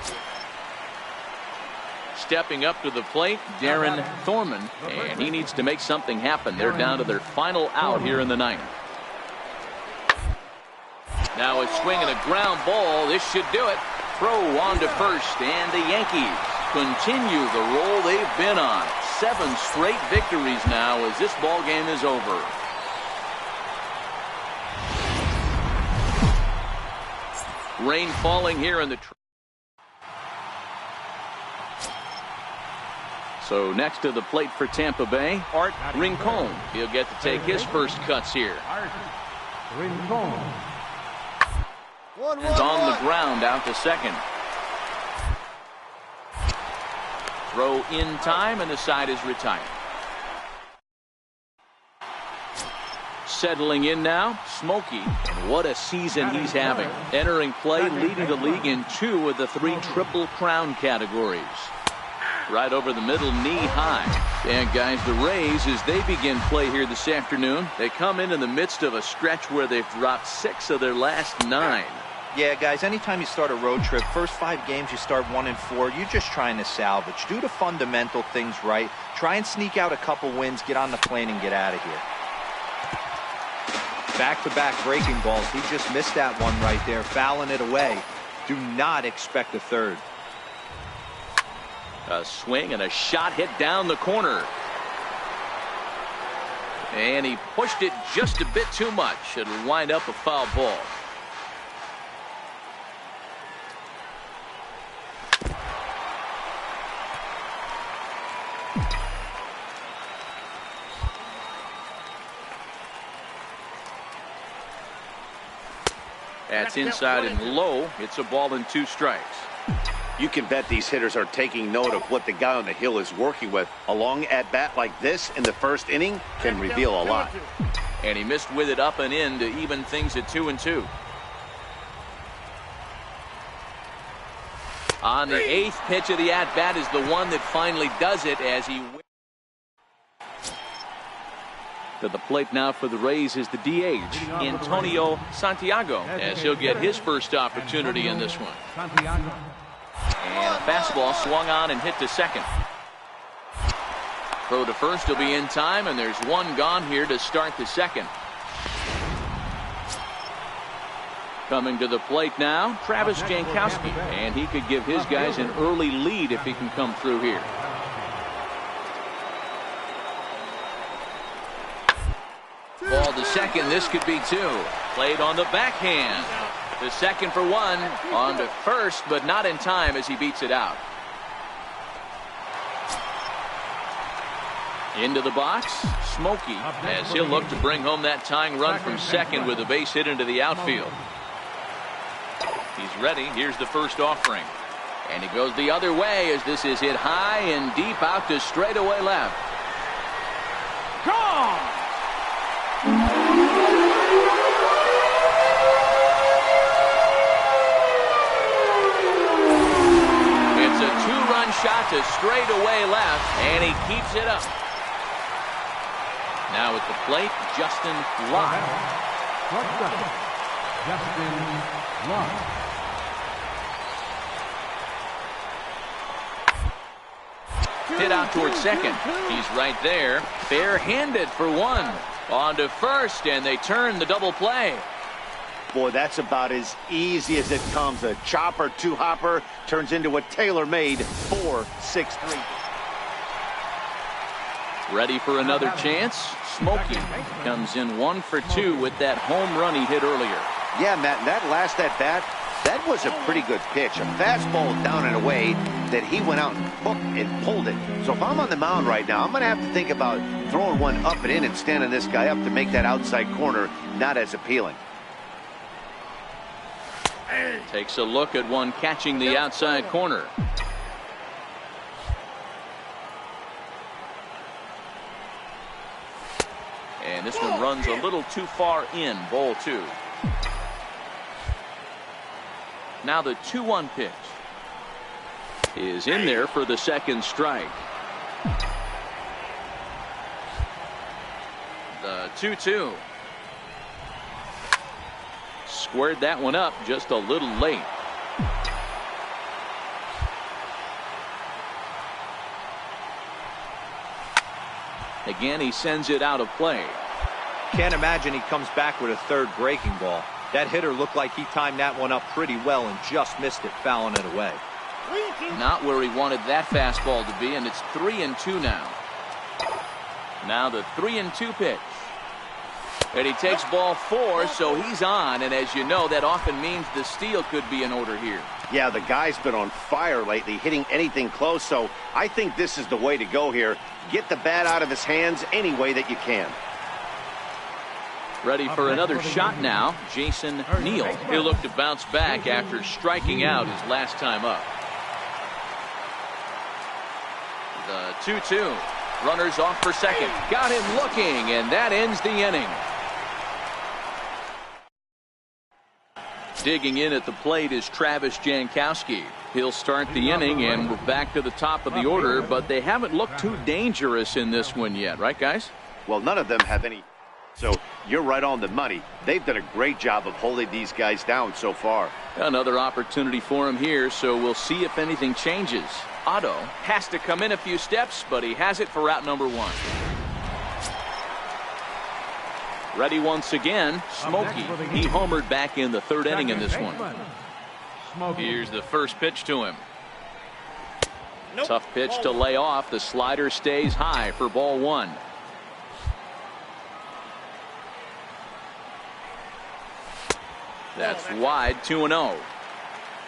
Stepping up to the plate, Darren Thorman, and he needs to make something happen. They're down to their final out here in the 9th. Now a swing and a ground ball. This should do it. Throw on to first, and the Yankees continue the roll they've been on. 7 straight victories now as this ball game is over. Rain falling here in the so next to the plate for Tampa Bay, Art Rincon. He'll get to take his first cuts here. Rincon. It's on the ground out to second. Throw in time, and the side is retired. Settling in now, Smokey. And what a season he's having. Entering play, leading the league in 2 of the 3 Triple Crown categories. Right over the middle, knee high. And guys, the Rays, as they begin play here this afternoon, they come in the midst of a stretch where they've dropped 6 of their last 9. Yeah, guys, anytime you start a road trip, first 5 games you start 1-4, you're just trying to salvage. Do the fundamental things right. Try and sneak out a couple wins, get on the plane, and get out of here. Back-to-back breaking balls. He just missed that one right there, fouling it away. Do not expect a third. A swing and a shot hit down the corner. And he pushed it just a bit too much. It'll wind up a foul ball. That's inside and low. It's a ball and 2 strikes. You can bet these hitters are taking note of what the guy on the hill is working with. A long at-bat like this in the first inning can reveal a lot. And he missed with it up and in to even things at 2-2. On the 8th pitch of the at-bat is the one that finally does it as he... To the plate now for the Rays is the DH, Antonio Santiago, as he'll get his first opportunity in this one. And a fastball swung on and hit to second. Throw to first will be in time, and there's one gone here to start the second. Coming to the plate now, Travis Jankowski, and he could give his guys an early lead if he can come through here. Ball to second. This could be 2. Played on the backhand. The second for 1. On to first, but not in time as he beats it out. Into the box, Smokey, as he'll look to bring home that tying run from second with a base hit into the outfield. He's ready. Here's the first offering. And he goes the other way as this is hit high and deep out to straightaway left. Gone! It's a 2-run shot to straightaway left, and he keeps it up. Now at the plate, Justin Locke. Justin Locke. Hit out towards second. He's right there. Bare-handed for 1. On to first, and they turn the double play. Boy, that's about as easy as it comes. A chopper, 2-hopper turns into a tailor-made 4-6-3. Ready for another chance. Smokey comes in 1 for 2 with that home run he hit earlier. Yeah, Matt, that last at-bat, that was a pretty good pitch. A fastball down and away that he went out and hooked and pulled it. So if I'm on the mound right now, I'm going to have to think about throwing one up and in and standing this guy up to make that outside corner not as appealing. Takes a look at one catching the outside corner. And this one runs a little too far in, ball 2. Now the 2-1 pitch is in there for the second strike. The 2-2. Squared that one up just a little late. Again, he sends it out of play. Can't imagine he comes back with a third breaking ball. That hitter looked like he timed that one up pretty well and just missed it, fouling it away. Not where he wanted that fastball to be, and it's 3-2 now. Now the 3-2 pitch. And he takes ball 4, so he's on, and as you know, that often means the steal could be in order here. Yeah, the guy's been on fire lately, hitting anything close, so I think this is the way to go here. Get the bat out of his hands any way that you can. Ready for another shot now, Jason Neal. He'll look to bounce back after striking out his last time up. The 2-2. Runners off for second. Got him looking, and that ends the inning. Digging in at the plate is Travis Jankowski. He'll start the inning, and we're back to the top of the order, but they haven't looked too dangerous in this one yet, right, guys? Well, none of them have any. So you're right on the money. They've done a great job of holding these guys down so far. Another opportunity for him here, so we'll see if anything changes. Otto has to come in a few steps, but he has it for out number 1. Ready once again, Smokey. He homered back in the 3rd inning in this one. Here's the first pitch to him. Tough pitch to lay off. The slider stays high for ball 1. That's wide, 2-0.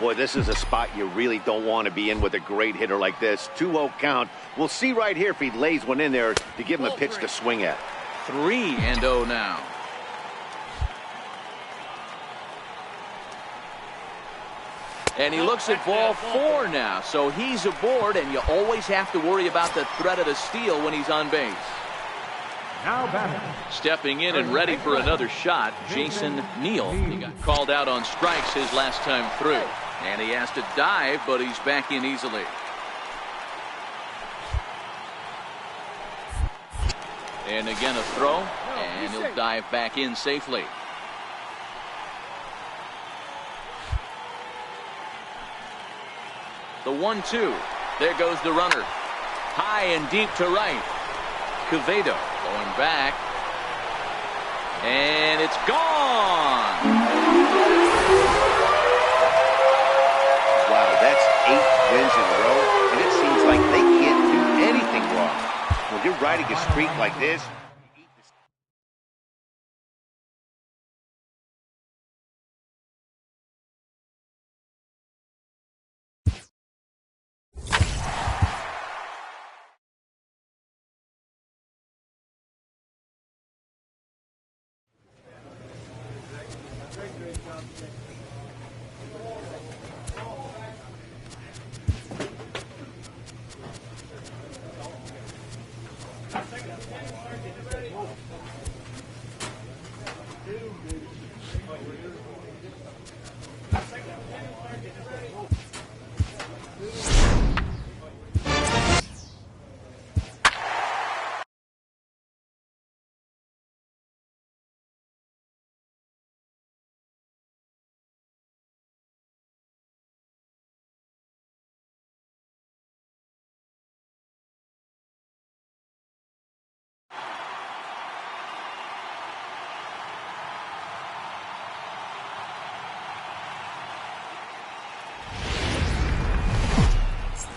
Boy, this is a spot you really don't want to be in with a great hitter like this. 2-0 count. We'll see right here if he lays one in there to give him a pitch to swing at. 3-0 now. And he looks at ball 4 now, so he's aboard, and you always have to worry about the threat of the steal when he's on base. Now batting. Stepping in and ready for another shot, Jason Neal. He got called out on strikes his last time through. And he has to dive, but he's back in easily. And again a throw, and he'll dive back in safely. The 1-2. There goes the runner. High and deep to right. Quevedo going back. And it's gone. Wow, that's 8 wins in a row, and it seems like they can't do anything wrong. When you're riding a streak like this,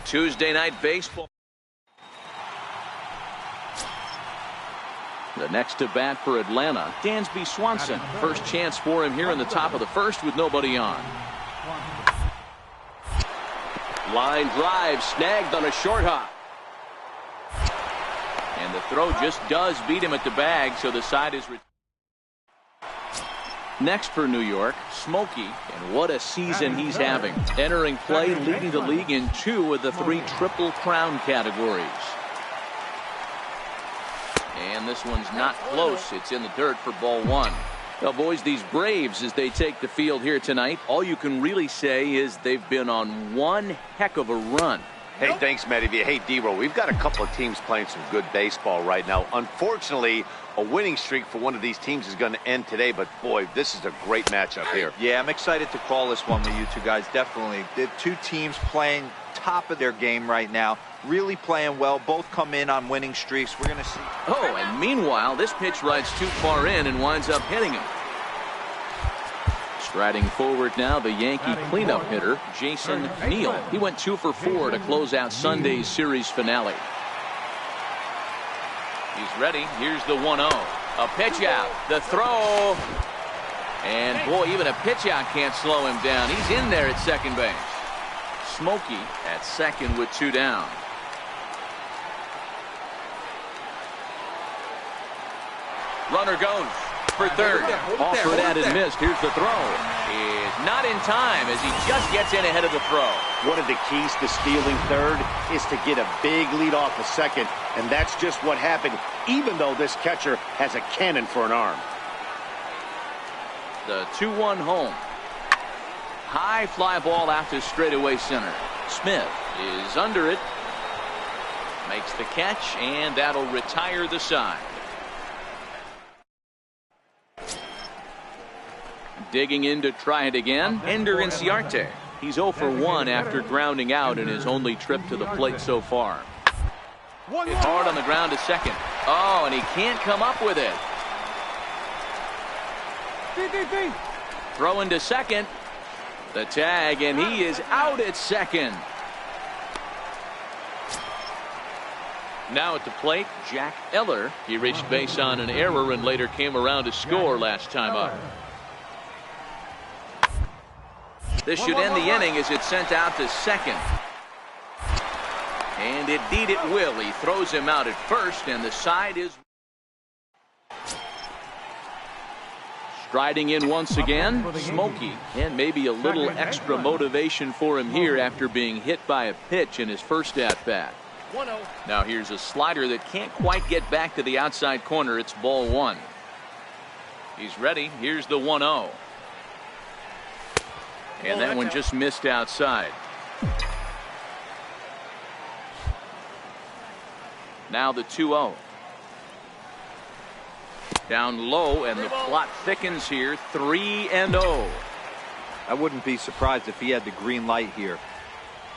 Tuesday night baseball. The next to bat for Atlanta, Dansby Swanson. First chance for him here in the top of the first with nobody on. Line drive snagged on a short hop. And the throw just does beat him at the bag, so the side is next for New York, Smokey, and what a season he's having. Entering play, leading the league in 2 of the 3 Triple Crown categories. And this one's not close. It's in the dirt for ball 1. Well, boys, these Braves, as they take the field here tonight, all you can really say is they've been on one heck of a run. Hey, thanks, Matty. Hey, D-Roll, we've got a couple of teams playing some good baseball right now. Unfortunately, a winning streak for one of these teams is going to end today, but boy, this is a great matchup here. Yeah, I'm excited to call this one with you two guys, definitely. The 2 teams playing top of their game right now, really playing well. Both come in on winning streaks. We're going to see. Oh, and meanwhile, this pitch rides too far in and winds up hitting him. Striding forward now, the Yankee cleanup hitter, Jason Neal. He went 2 for 4 to close out Sunday's series finale. He's ready. Here's the 1-0. A pitch out. The throw. And boy, even a pitch out can't slow him down. He's in there at second base. Smokey at second with 2 down. Runner goes for third. Offered at and missed. Here's the throw. Is not in time as he just gets in ahead of the throw. One of the keys to stealing third is to get a big lead off of second, and that's just what happened, even though this catcher has a cannon for an arm. The 2-1 home. High fly ball out to straightaway center. Smith is under it. Makes the catch, and that'll retire the side. Digging in to try it again, Ender Inciarte. He's 0 for 1 after grounding out in his only trip to the plate so far. Hit hard on the ground to second. Oh, and he can't come up with it. Throw into second. The tag, and he is out at second. Now at the plate, Jack Eller. He reached base on an error and later came around to score last time up. This should end the inning as it's sent out to second. And indeed it will. He throws him out at first, and the side is Striding in once again, Smokey. And maybe a little extra motivation for him here after being hit by a pitch in his first at-bat. 1-0. Now here's a slider that can't quite get back to the outside corner. It's ball one. He's ready. Here's the 1-0. And that one just missed outside. Now the 2-0. Down low, and the plot thickens here. 3-0. I wouldn't be surprised if he had the green light here.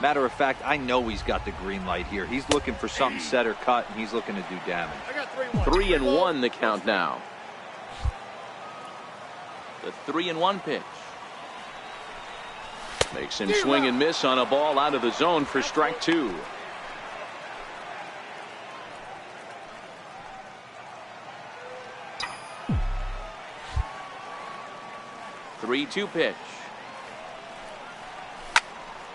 Matter of fact, I know he's got the green light here. He's looking for something set or cut, and he's looking to do damage. I got 3-1. 3-1 the count now. The 3-1 pitch. Makes him swing and miss on a ball out of the zone for strike two. The 3-2 pitch.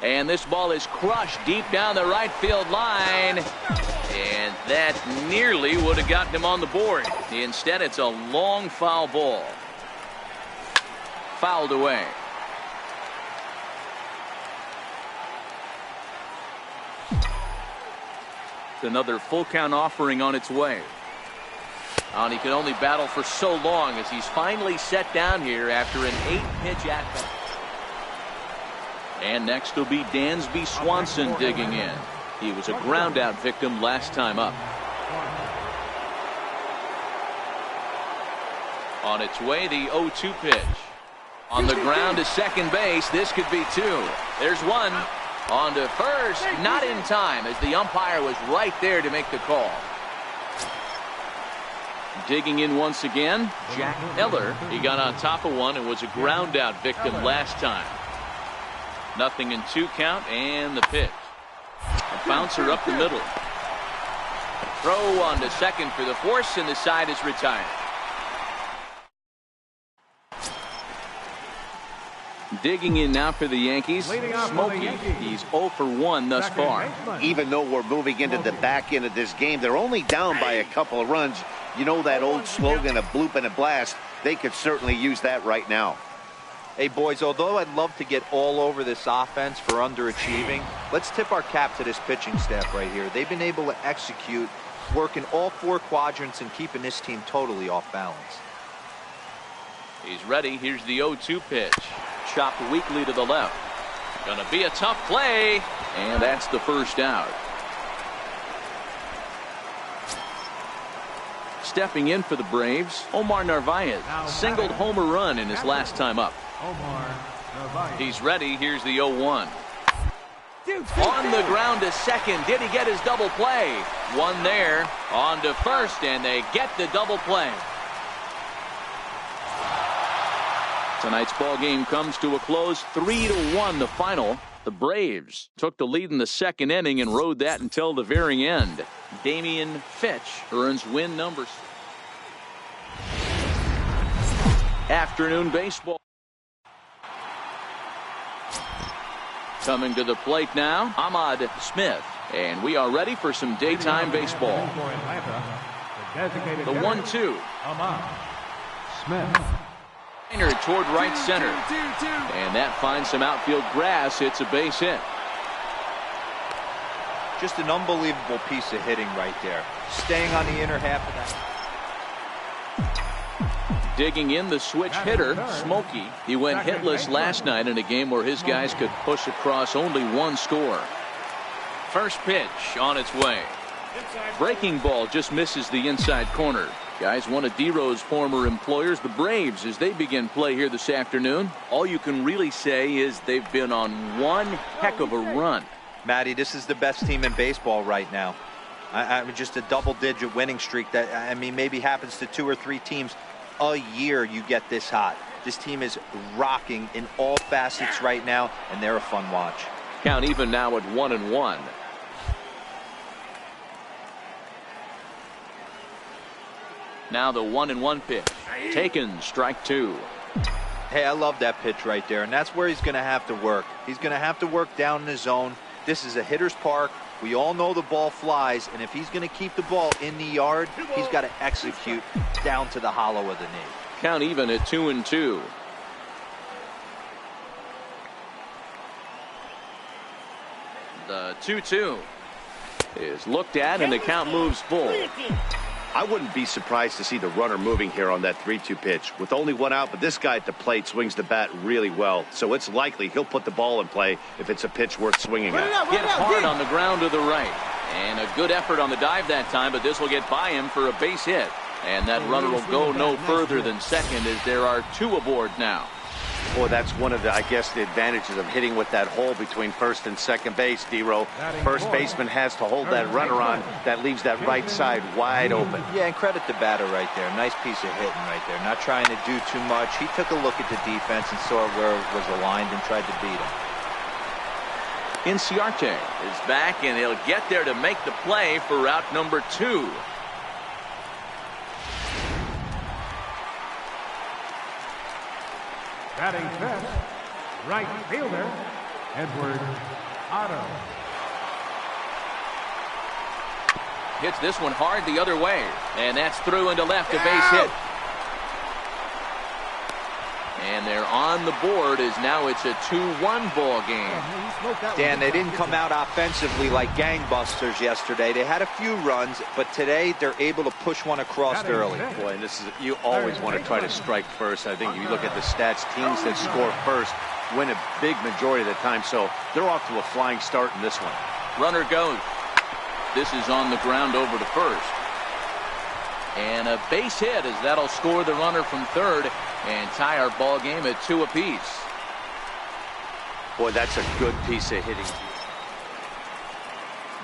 And this ball is crushed deep down the right field line. And that nearly would have gotten him on the board. Instead, it's a long foul ball. Fouled away. Another full count offering on its way. And he can only battle for so long as he's finally set down here after an 8-pitch at-bat. And next will be Dansby Swanson digging in. He was a ground-out victim last time up. On its way, the 0-2 pitch. On the ground to second base. This could be two. There's one. On to first. Not in time, as the umpire was right there to make the call. Digging in once again, Jack Eller. He got on top of one and was a ground-out victim last time. 0-2 count, and the pitch. A bouncer up the middle. Throw on to second for the force, and the side is retired. Digging in now for the Yankees, Smokey. He's 0 for 1 thus far. Even though we're moving into the back end of this game, they're only down by a couple of runs. You know that old slogan, a bloop and a blast. They could certainly use that right now. Hey, boys, although I'd love to get all over this offense for underachieving, let's tip our cap to this pitching staff right here. They've been able to execute, working all 4 quadrants and keeping this team totally off balance. He's ready. Here's the 0-2 pitch. Chopped weakly to the left. Gonna be a tough play, and that's the first out. Stepping in for the Braves, Omar Narvaez singled home a run in his last time up. He's ready. Here's the 0-1. On the ground to second. Did he get his double play? One there. On to first, and they get the double play. Tonight's ball game comes to a close. 3-1 the final. The Braves took the lead in the second inning and rode that until the very end. Damian Fitch earns win number 6. Afternoon baseball. Coming to the plate now, Ahmad Smith. And we are ready for some daytime baseball. The 1-2. Ahmad Smith. Toward right center. And that finds some outfield grass. It's a base hit. Just an unbelievable piece of hitting right there. Staying on the inner half of that. Digging in the switch hitter, Smokey. He went hitless last night in a game where his guys could push across only one score. First pitch on its way. Breaking ball just misses the inside corner. Guys, one of D-Rose former employers, the Braves, as they begin play here this afternoon. All you can really say is they've been on one heck of a run. Matty, this is the best team in baseball right now. I mean, just a double-digit winning streak that, I mean, maybe happens to 2 or 3 teams a year. You get this hot. This team is rocking in all facets right now, and they're a fun watch. Count even now at 1-1. Now the 1-1 pitch. Taken, strike 2. Hey, I love that pitch right there, and that's where he's going to have to work. He's going to have to work down in the zone. This is a hitter's park. We all know the ball flies, and if he's going to keep the ball in the yard, he's got to execute down to the hollow of the knee. Count even at 2-2. The 2-2 is looked at, and the count moves full. I wouldn't be surprised to see the runner moving here on that 3-2 pitch. With only one out, but this guy at the plate swings the bat really well, so it's likely he'll put the ball in play if it's a pitch worth swinging at. Hit hard on the ground to the right. And a good effort on the dive that time, but this will get by him for a base hit. And that runner will go no further than second, as there are 2 aboard now. Boy, that's one of the, I guess, the advantages of hitting with that hole between first and second base, D-Row. First baseman has to hold that runner on. That leaves that right side wide open. Yeah, and credit the batter right there. Nice piece of hitting right there. Not trying to do too much. He took a look at the defense and saw where it was aligned and tried to beat him. Inciarte is back, and he'll get there to make the play for out number 2. Batting fifth, right fielder, Edward Otto. Hits this one hard the other way, and that's through into left, a base hit. And they're on the board as now it's a 2-1 ball game. Dan, they didn't come out offensively like gangbusters yesterday. They had a few runs, but today they're able to push one across early. Boy, and this is, you always want to try to strike first. I think if you look at the stats, teams that score first win a big majority of the time, so they're off to a flying start in this one. Runner goes. This is on the ground over to first. And a base hit, as that'll score the runner from third and tie our ball game at 2 apiece. Boy, that's a good piece of hitting.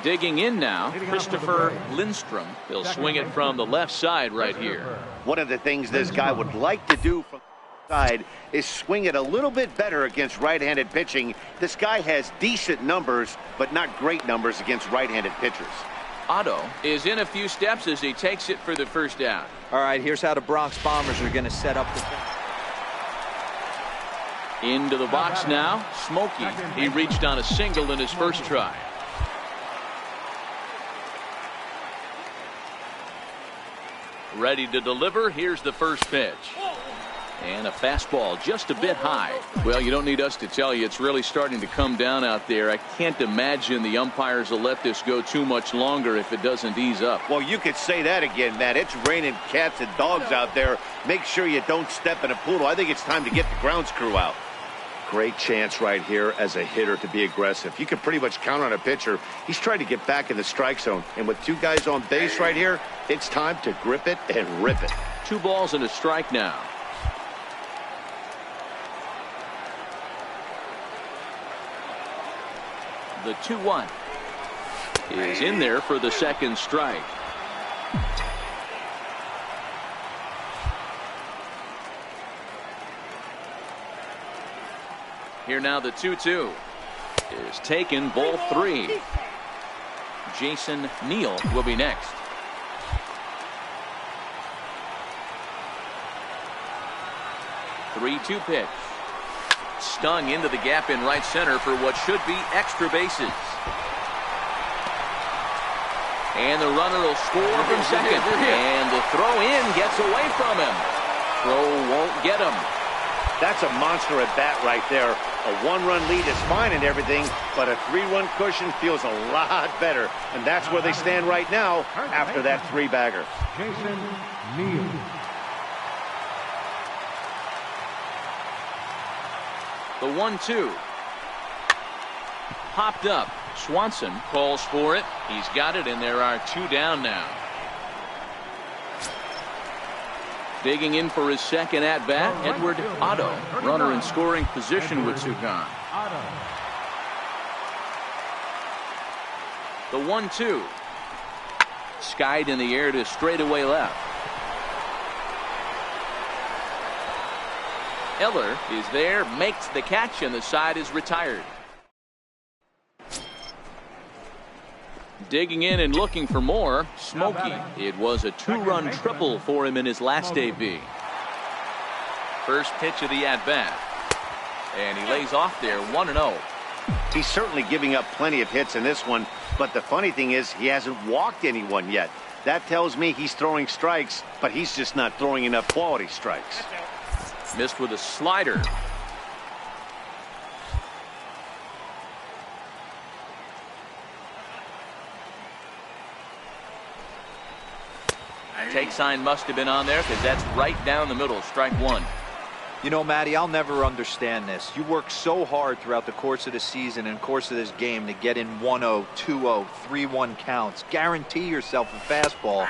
Digging in now, Christopher Lindstrom. He'll swing it from the left side right here. One of the things this guy would like to do from the side is swing it a little bit better against right-handed pitching. This guy has decent numbers, but not great numbers against right-handed pitchers. Otto is in a few steps as he takes it for the first down. All right, here's how the Bronx Bombers are going to set up the... Into the box now, Smokey. He reached on a single in his first try. Ready to deliver. Here's the first pitch. And a fastball just a bit high. Well, you don't need us to tell you, it's really starting to come down out there. I can't imagine the umpires will let this go too much longer if it doesn't ease up. Well, you could say that again, Matt. It's raining cats and dogs out there. Make sure you don't step in a poodle. I think it's time to get the grounds crew out. Great chance right here as a hitter to be aggressive. You can pretty much count on a pitcher. He's trying to get back in the strike zone. And with 2 guys on base right here, it's time to grip it and rip it. 2 balls and a strike now. The 2-1 is in there for the second strike. Here now the 2-2 is taken, ball 3. Jason Neal will be next. Three-two pitch. Stung into the gap in right center for what should be extra bases. And the runner will score from second. And the throw in gets away from him. Throw won't get him. That's a monster at bat right there. A 1-run lead is fine and everything, but a 3-run cushion feels a lot better. And that's where they stand right now after that 3-bagger. Jason Neal. The 1-2. Popped up. Swanson calls for it. He's got it, and there are 2 down now. Digging in for his second at-bat, Edward Otto. Runner in scoring position with 2 gone. The 1-2. Skied in the air to straightaway left. Eller is there, makes the catch, and the side is retired. Digging in and looking for more, Smokey. It was a 2-run triple for him in his last AB. First pitch of the at-bat. And he lays off there, 1-0. He's certainly giving up plenty of hits in this one, but the funny thing is he hasn't walked anyone yet. That tells me he's throwing strikes, but he's just not throwing enough quality strikes. Missed with a slider. Take sign must have been on there because that's right down the middle. Strike one. You know, Matty, I'll never understand this. You work so hard throughout the course of the season and course of this game to get in 1-0, 2-0, 3-1 counts. Guarantee yourself a fastball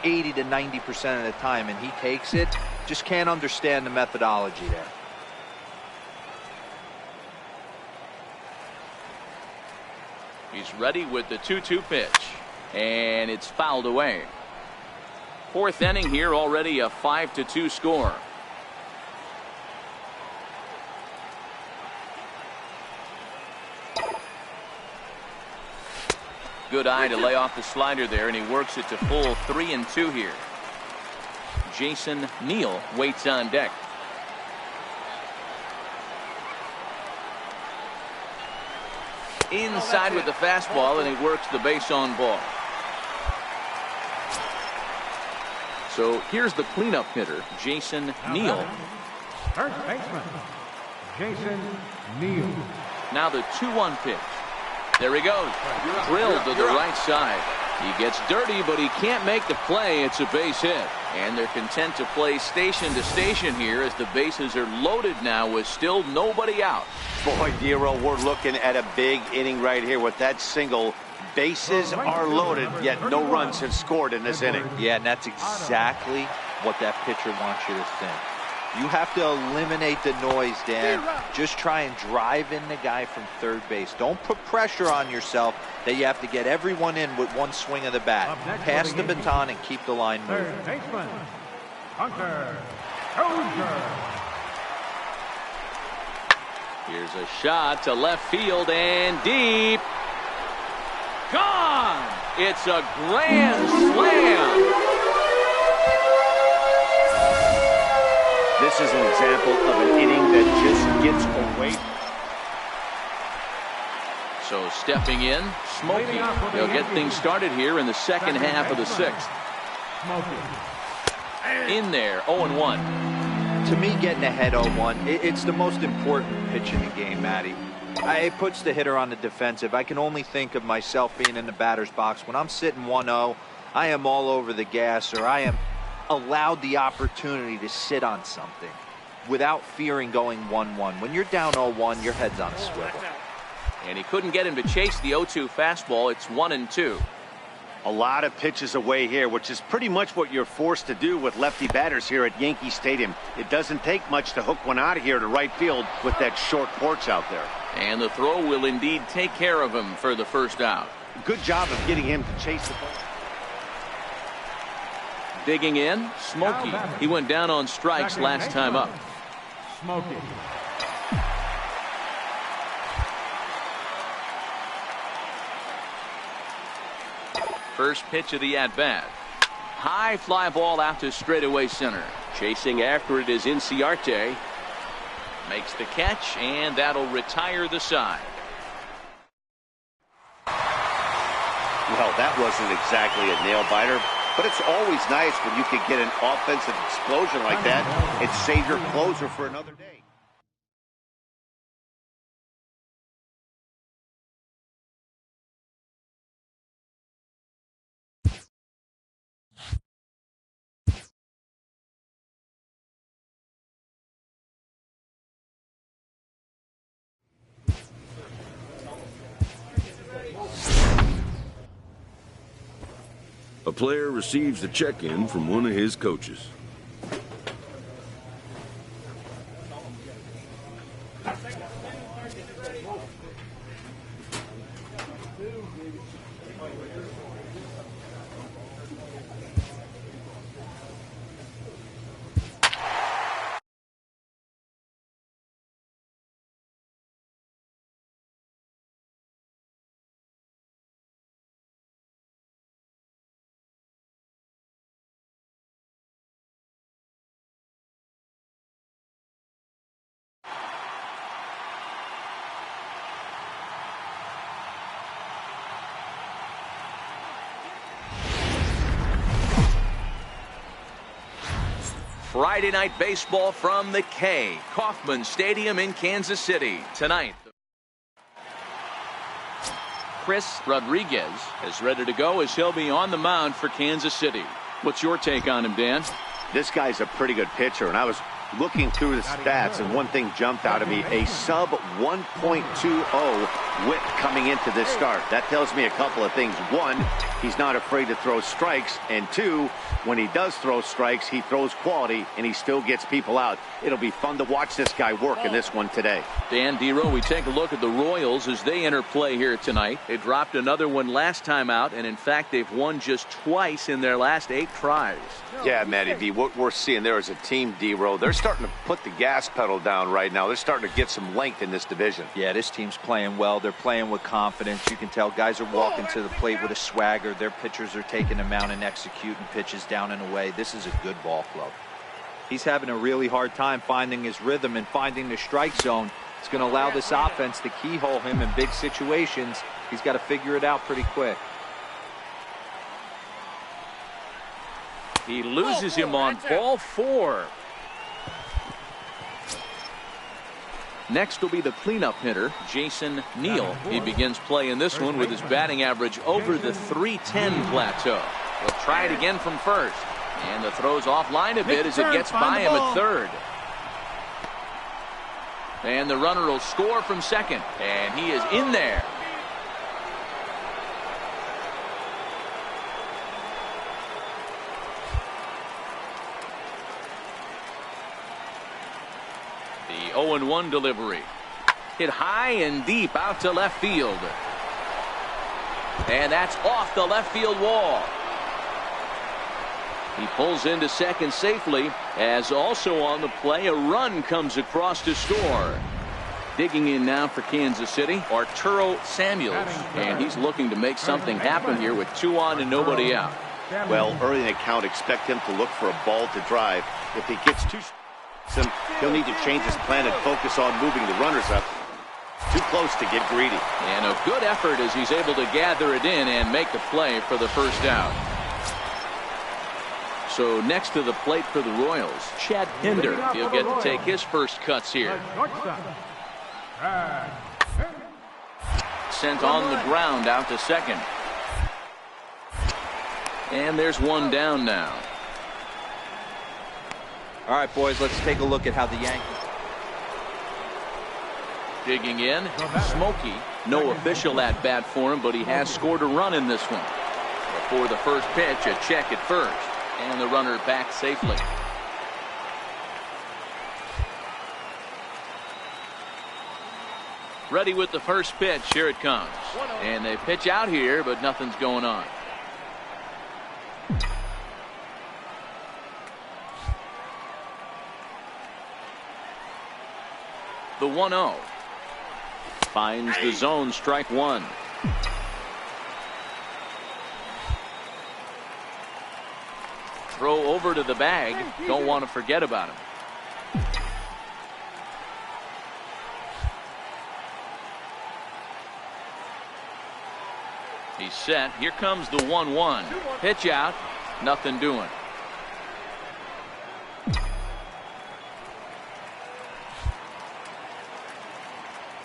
80 to 90% of the time, and he takes it. Just can't understand the methodology there. He's ready with the 2-2 pitch. And it's fouled away. Fourth inning here, already a 5-2 score. Good eye to lay off the slider there, and he works it to full 3-2 here. Jason Neal waits on deck. Inside with the fastball, and he works the base on ball. So here's the cleanup hitter, Jason Neal. First baseman, Jason Neal. Now the 2-1 pitch. There he goes. Drilled to the right side. He gets dirty, but he can't make the play. It's a base hit. And they're content to play station to station here as the bases are loaded now with still nobody out. Boy, Dero, we're looking at a big inning right here with that single. Bases are loaded, yet no runs have scored in this inning. Yeah, and that's exactly what that pitcher wants you to think. You have to eliminate the noise, Dan. Just try and drive in the guy from third base. Don't put pressure on yourself that you have to get everyone in with one swing of the bat. Pass the baton and keep the line moving. Third baseman, Hunter Dozier. Here's a shot to left field and deep. Gone! It's a grand slam. This is an example of an inning that just gets away. So stepping in, Smokey. They'll get things started here in the second half of the sixth. In there, 0-1. To me, getting ahead 0-1, it's the most important pitch in the game, Matty. It puts the hitter on the defensive. I can only think of myself being in the batter's box. When I'm sitting 1-0, I am all over the gas, or I am allowed the opportunity to sit on something without fearing going 1-1. When you're down 0-1, your head's on a swivel. And he couldn't get him to chase the 0-2 fastball. It's 1-2. A lot of pitches away here, which is pretty much what you're forced to do with lefty batters here at Yankee Stadium. It doesn't take much to hook one out of here to right field with that short porch out there. And the throw will indeed take care of him for the first out. Good job of getting him to chase the ball. Digging in, Smokey. He went down on strikes last time up. Smokey. First pitch of the at-bat. High fly ball out to straightaway center. Chasing after it is Inciarte. Makes the catch, and that'll retire the side. Well, that wasn't exactly a nail-biter, but it's always nice when you can get an offensive explosion like that and save your closer for another day. A player receives a check-in from one of his coaches. Friday Night Baseball from the K. Kauffman Stadium in Kansas City. Tonight, Chris Rodriguez is ready to go as he'll be on the mound for Kansas City. What's your take on him, Dan? This guy's a pretty good pitcher, and I was looking through the stats, and one thing jumped out at me: a sub 1.20 whip coming into this start. That tells me a couple of things. One, he's not afraid to throw strikes, and two, when he does throw strikes, he throws quality, and he still gets people out. It'll be fun to watch this guy work in this one today. Dan Dero, we take a look at the Royals as they enter play here tonight. They dropped another one last time out, and in fact, they've won just twice in their last 8 tries. Yeah, Matty V, what we're seeing there is a team, Dero. They're starting to put the gas pedal down right now. They're starting to get some length in this division. Yeah, this team's playing well. They're playing with confidence. You can tell guys are walking to the plate with a swagger. Their pitchers are taking them out and executing pitches down and away. This is a good ball club. He's having a really hard time finding his rhythm and finding the strike zone. It's going to allow this offense to keyhole him in big situations. He's got to figure it out pretty quick. He loses him on ball 4. Next will be the cleanup hitter, Jason Neal. He begins play in this one with his batting average over the .310 plateau. He'll try it again from first. And the throw's offline a bit as it gets by him at third. And the runner will score from second. And he is in there. The 0-1 delivery. Hit high and deep out to left field. And that's off the left field wall. He pulls into second safely, as also on the play a run comes across to score. Digging in now for Kansas City, Arturo Samuels, and he's looking to make something happen here with 2 on and nobody out. Well, early in the count, expect him to look for a ball to drive. If he gets too he'll need to change his plan and focus on moving the runners up. Too close to get greedy. And a good effort as he's able to gather it in and make the play for the first out. So next to the plate for the Royals, Chad Pinder. He'll get to take his first cuts here. Sent on the ground out to second. And there's one down now. All right, boys, let's take a look at how the Yankees. Digging in, Smokey. No official at bat for him, but he has scored a run in this one. Before the first pitch, a check at first. And the runner back safely. Ready with the first pitch. Here it comes. And they pitch out here, but nothing's going on. The 1-0. Finds the zone, strike 1. Throw over to the bag. Don't want to forget about him. He's set. Here comes the 1-1. Pitch out. Nothing doing.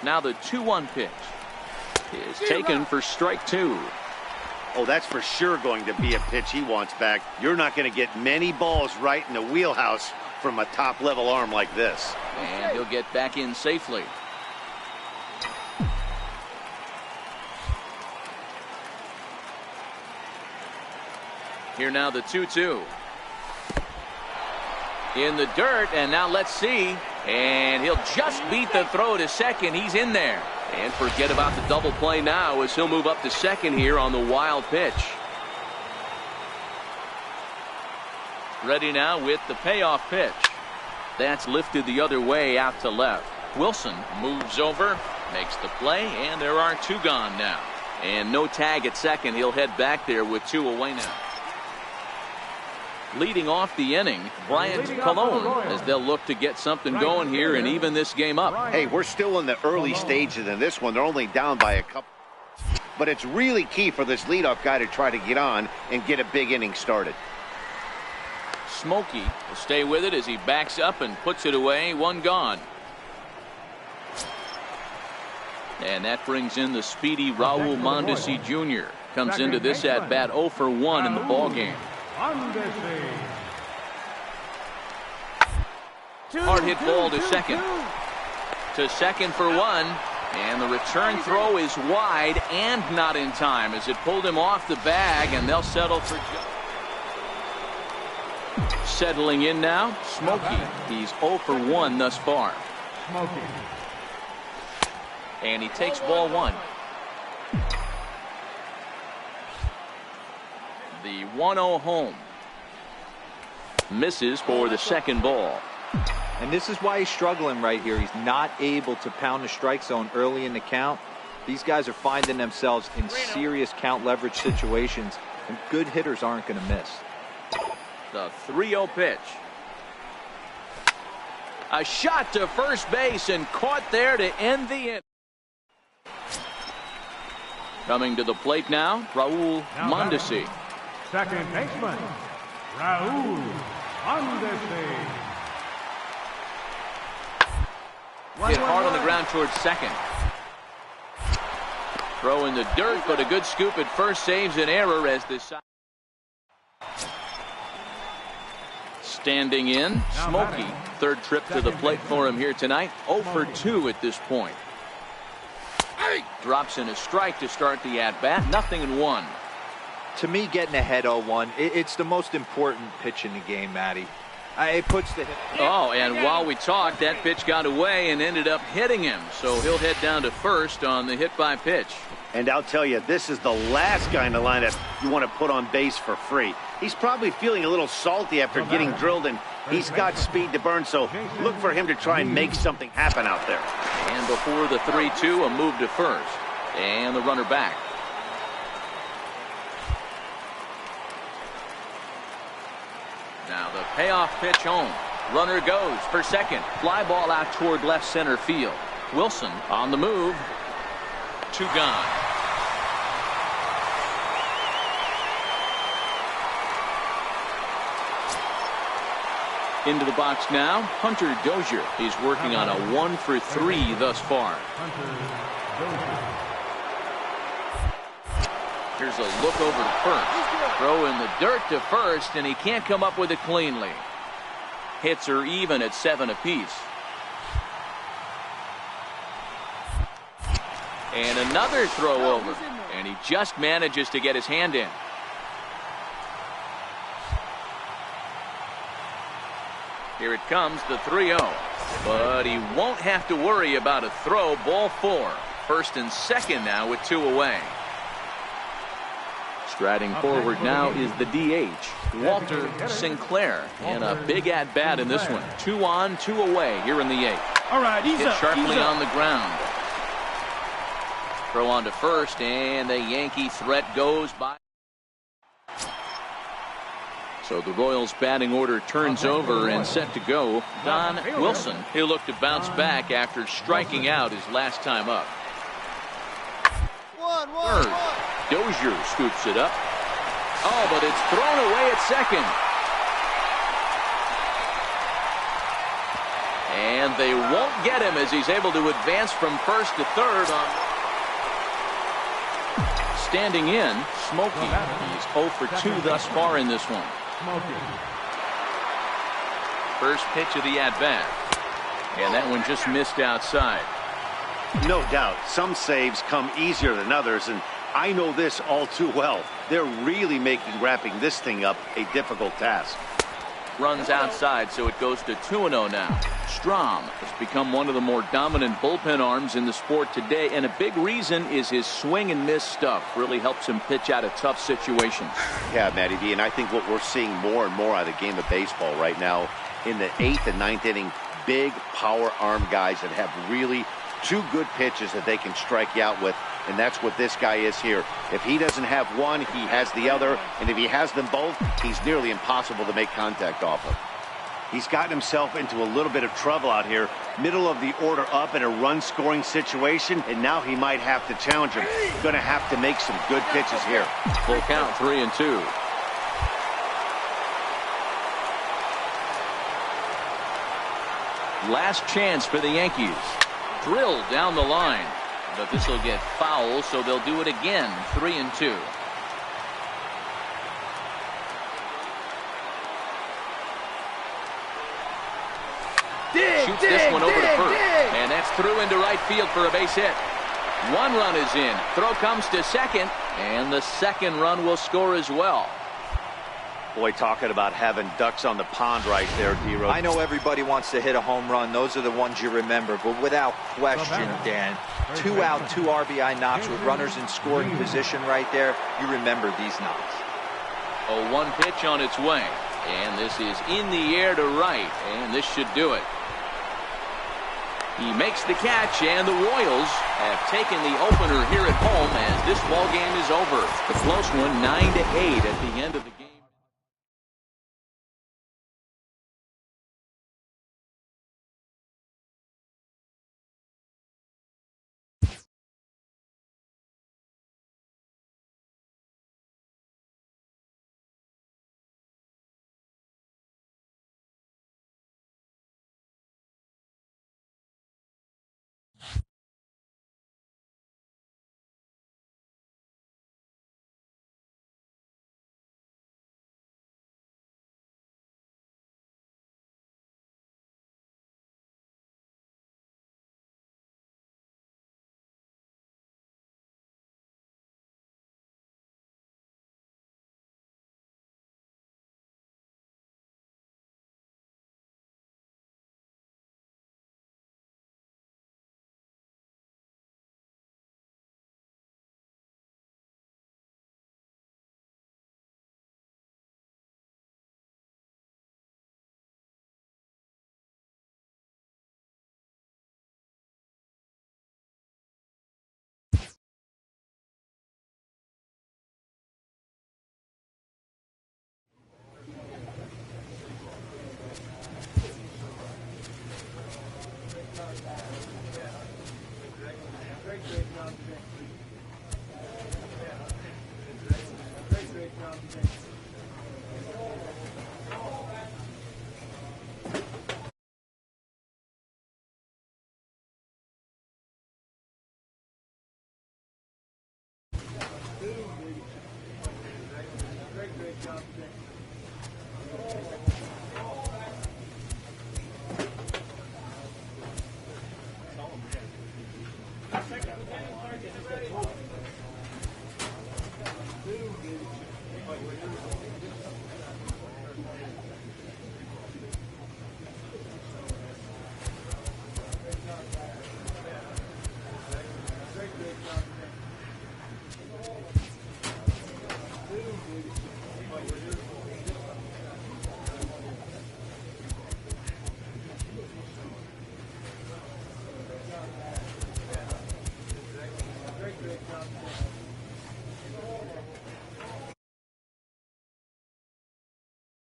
Now the 2-1 pitch is taken for strike 2. Oh, that's for sure going to be a pitch he wants back. You're not going to get many balls right in the wheelhouse from a top-level arm like this. And he'll get back in safely. Here now the 2-2. In the dirt, and now let's see. And he'll just beat the throw to second. He's in there. And forget about the double play now as he'll move up to second here on the wild pitch. Ready now with the payoff pitch. That's lifted the other way out to left. Wilson moves over, makes the play, and there are 2 gone now. And no tag at second. He'll head back there with 2 away now. Leading off the inning, Bryant Colon, as they'll look to get something going here and even this game up. Hey, we're still in the early stages in this one. They're only down by a couple. But it's really key for this leadoff guy to try to get on and get a big inning started. Smokey will stay with it as he backs up and puts it away. One gone. And that brings in the speedy Raul Mondesi Jr. Comes into this at bat 0 for 1 in the ball game. Hard hit ball to second. To second for 1. And the return throw is wide and not in time as it pulled him off the bag, and they'll settle for. Settling in now, Smokey. He's 0 for 1 thus far. Smokey. And he takes ball 1. The 1-0 home. Misses for the second ball. And this is why he's struggling right here. He's not able to pound the strike zone early in the count. These guys are finding themselves in serious count leverage situations, and good hitters aren't going to miss. The 3-0 pitch. A shot to first base and caught there to end the inning. Coming to the plate now, Raul Mondesi. Second baseman, Raul Mondesi. Hit hard on the ground towards second. Throw in the dirt, but a good scoop at first saves an error as this. Standing in, Smokey. Third trip to the plate for him here tonight. 0 for 2 at this point. Drops in a strike to start the at-bat. 0-1. To me, getting ahead 0-1, it's the most important pitch in the game, Matty. It puts the hit. Oh, and while we talked, that pitch got away and ended up hitting him. So he'll head down to first on the hit by pitch. And I'll tell you, this is the last guy in the lineup you want to put on base for free. He's probably feeling a little salty after getting drilled, and he's got speed to burn, so look for him to try and make something happen out there. And before the 3-2, a move to first. And the runner back. Now the payoff pitch home. Runner goes for second. Fly ball out toward left center field. Wilson on the move. 2 gone. Into the box now, Hunter Dozier. He's working on a 1 for 3 thus far. Here's a look over to first. Throw in the dirt to first, and he can't come up with it cleanly. Hits are even at 7 apiece. And another throw over, and he just manages to get his hand in. Here it comes, the 3-0. But he won't have to worry about a throw. Ball 4. First and second now with 2 away. Striding forward now is the DH, Walter Sinclair. And a big at-bat in this one. 2 on, 2 away here in the 8th. All right, Hit sharply on the ground. Throw on to first, and the Yankee threat goes by. So the Royals batting order turns over and set to go. Don Wilson, he'll look to bounce back after striking out his last time up. Third, Dozier scoops it up. Oh, but it's thrown away at second. And they won't get him as he's able to advance from first to third on. Standing in, Smokey. He's 0 for 2 thus far in this one. First pitch of the at-bat. And that one just missed outside. No doubt, some saves come easier than others, and I know this all too well. They're really making wrapping this thing up a difficult task. Runs outside, so it goes to 2-0 now. Strom has become one of the more dominant bullpen arms in the sport today, and a big reason is his swing and miss stuff. Really helps him pitch out of tough situations. Yeah, Matty D, and I think what we're seeing more and more out of the game of baseball right now in the 8th and 9th inning, big power arm guys that have really 2 good pitches that they can strike you out with, and that's what this guy is here. If he doesn't have one, he has the other, and if he has them both, he's nearly impossible to make contact off of. He's gotten himself into a little bit of trouble out here. Middle of the order up in a run-scoring situation, and now he might have to challenge him. Going to have to make some good pitches here. Full count, 3-2. Last chance for the Yankees. Drilled down the line. But this will get foul, so they'll do it again. 3-2. Shoots this one over to first. And that's through into right field for a base hit. One run is in. Throw comes to second. And the second run will score as well. Boy, talking about having ducks on the pond right there, D-Rod. I know everybody wants to hit a home run. Those are the ones you remember. But without question, Dan, 2 out, 2 RBI knocks with runners in scoring position right there. You remember these knocks. A 1 pitch on its way. And this is in the air to right. And this should do it. He makes the catch, and the Royals have taken the opener here at home as this ball game is over. The close one, 9-8 at the end of the game. Great job, Vic.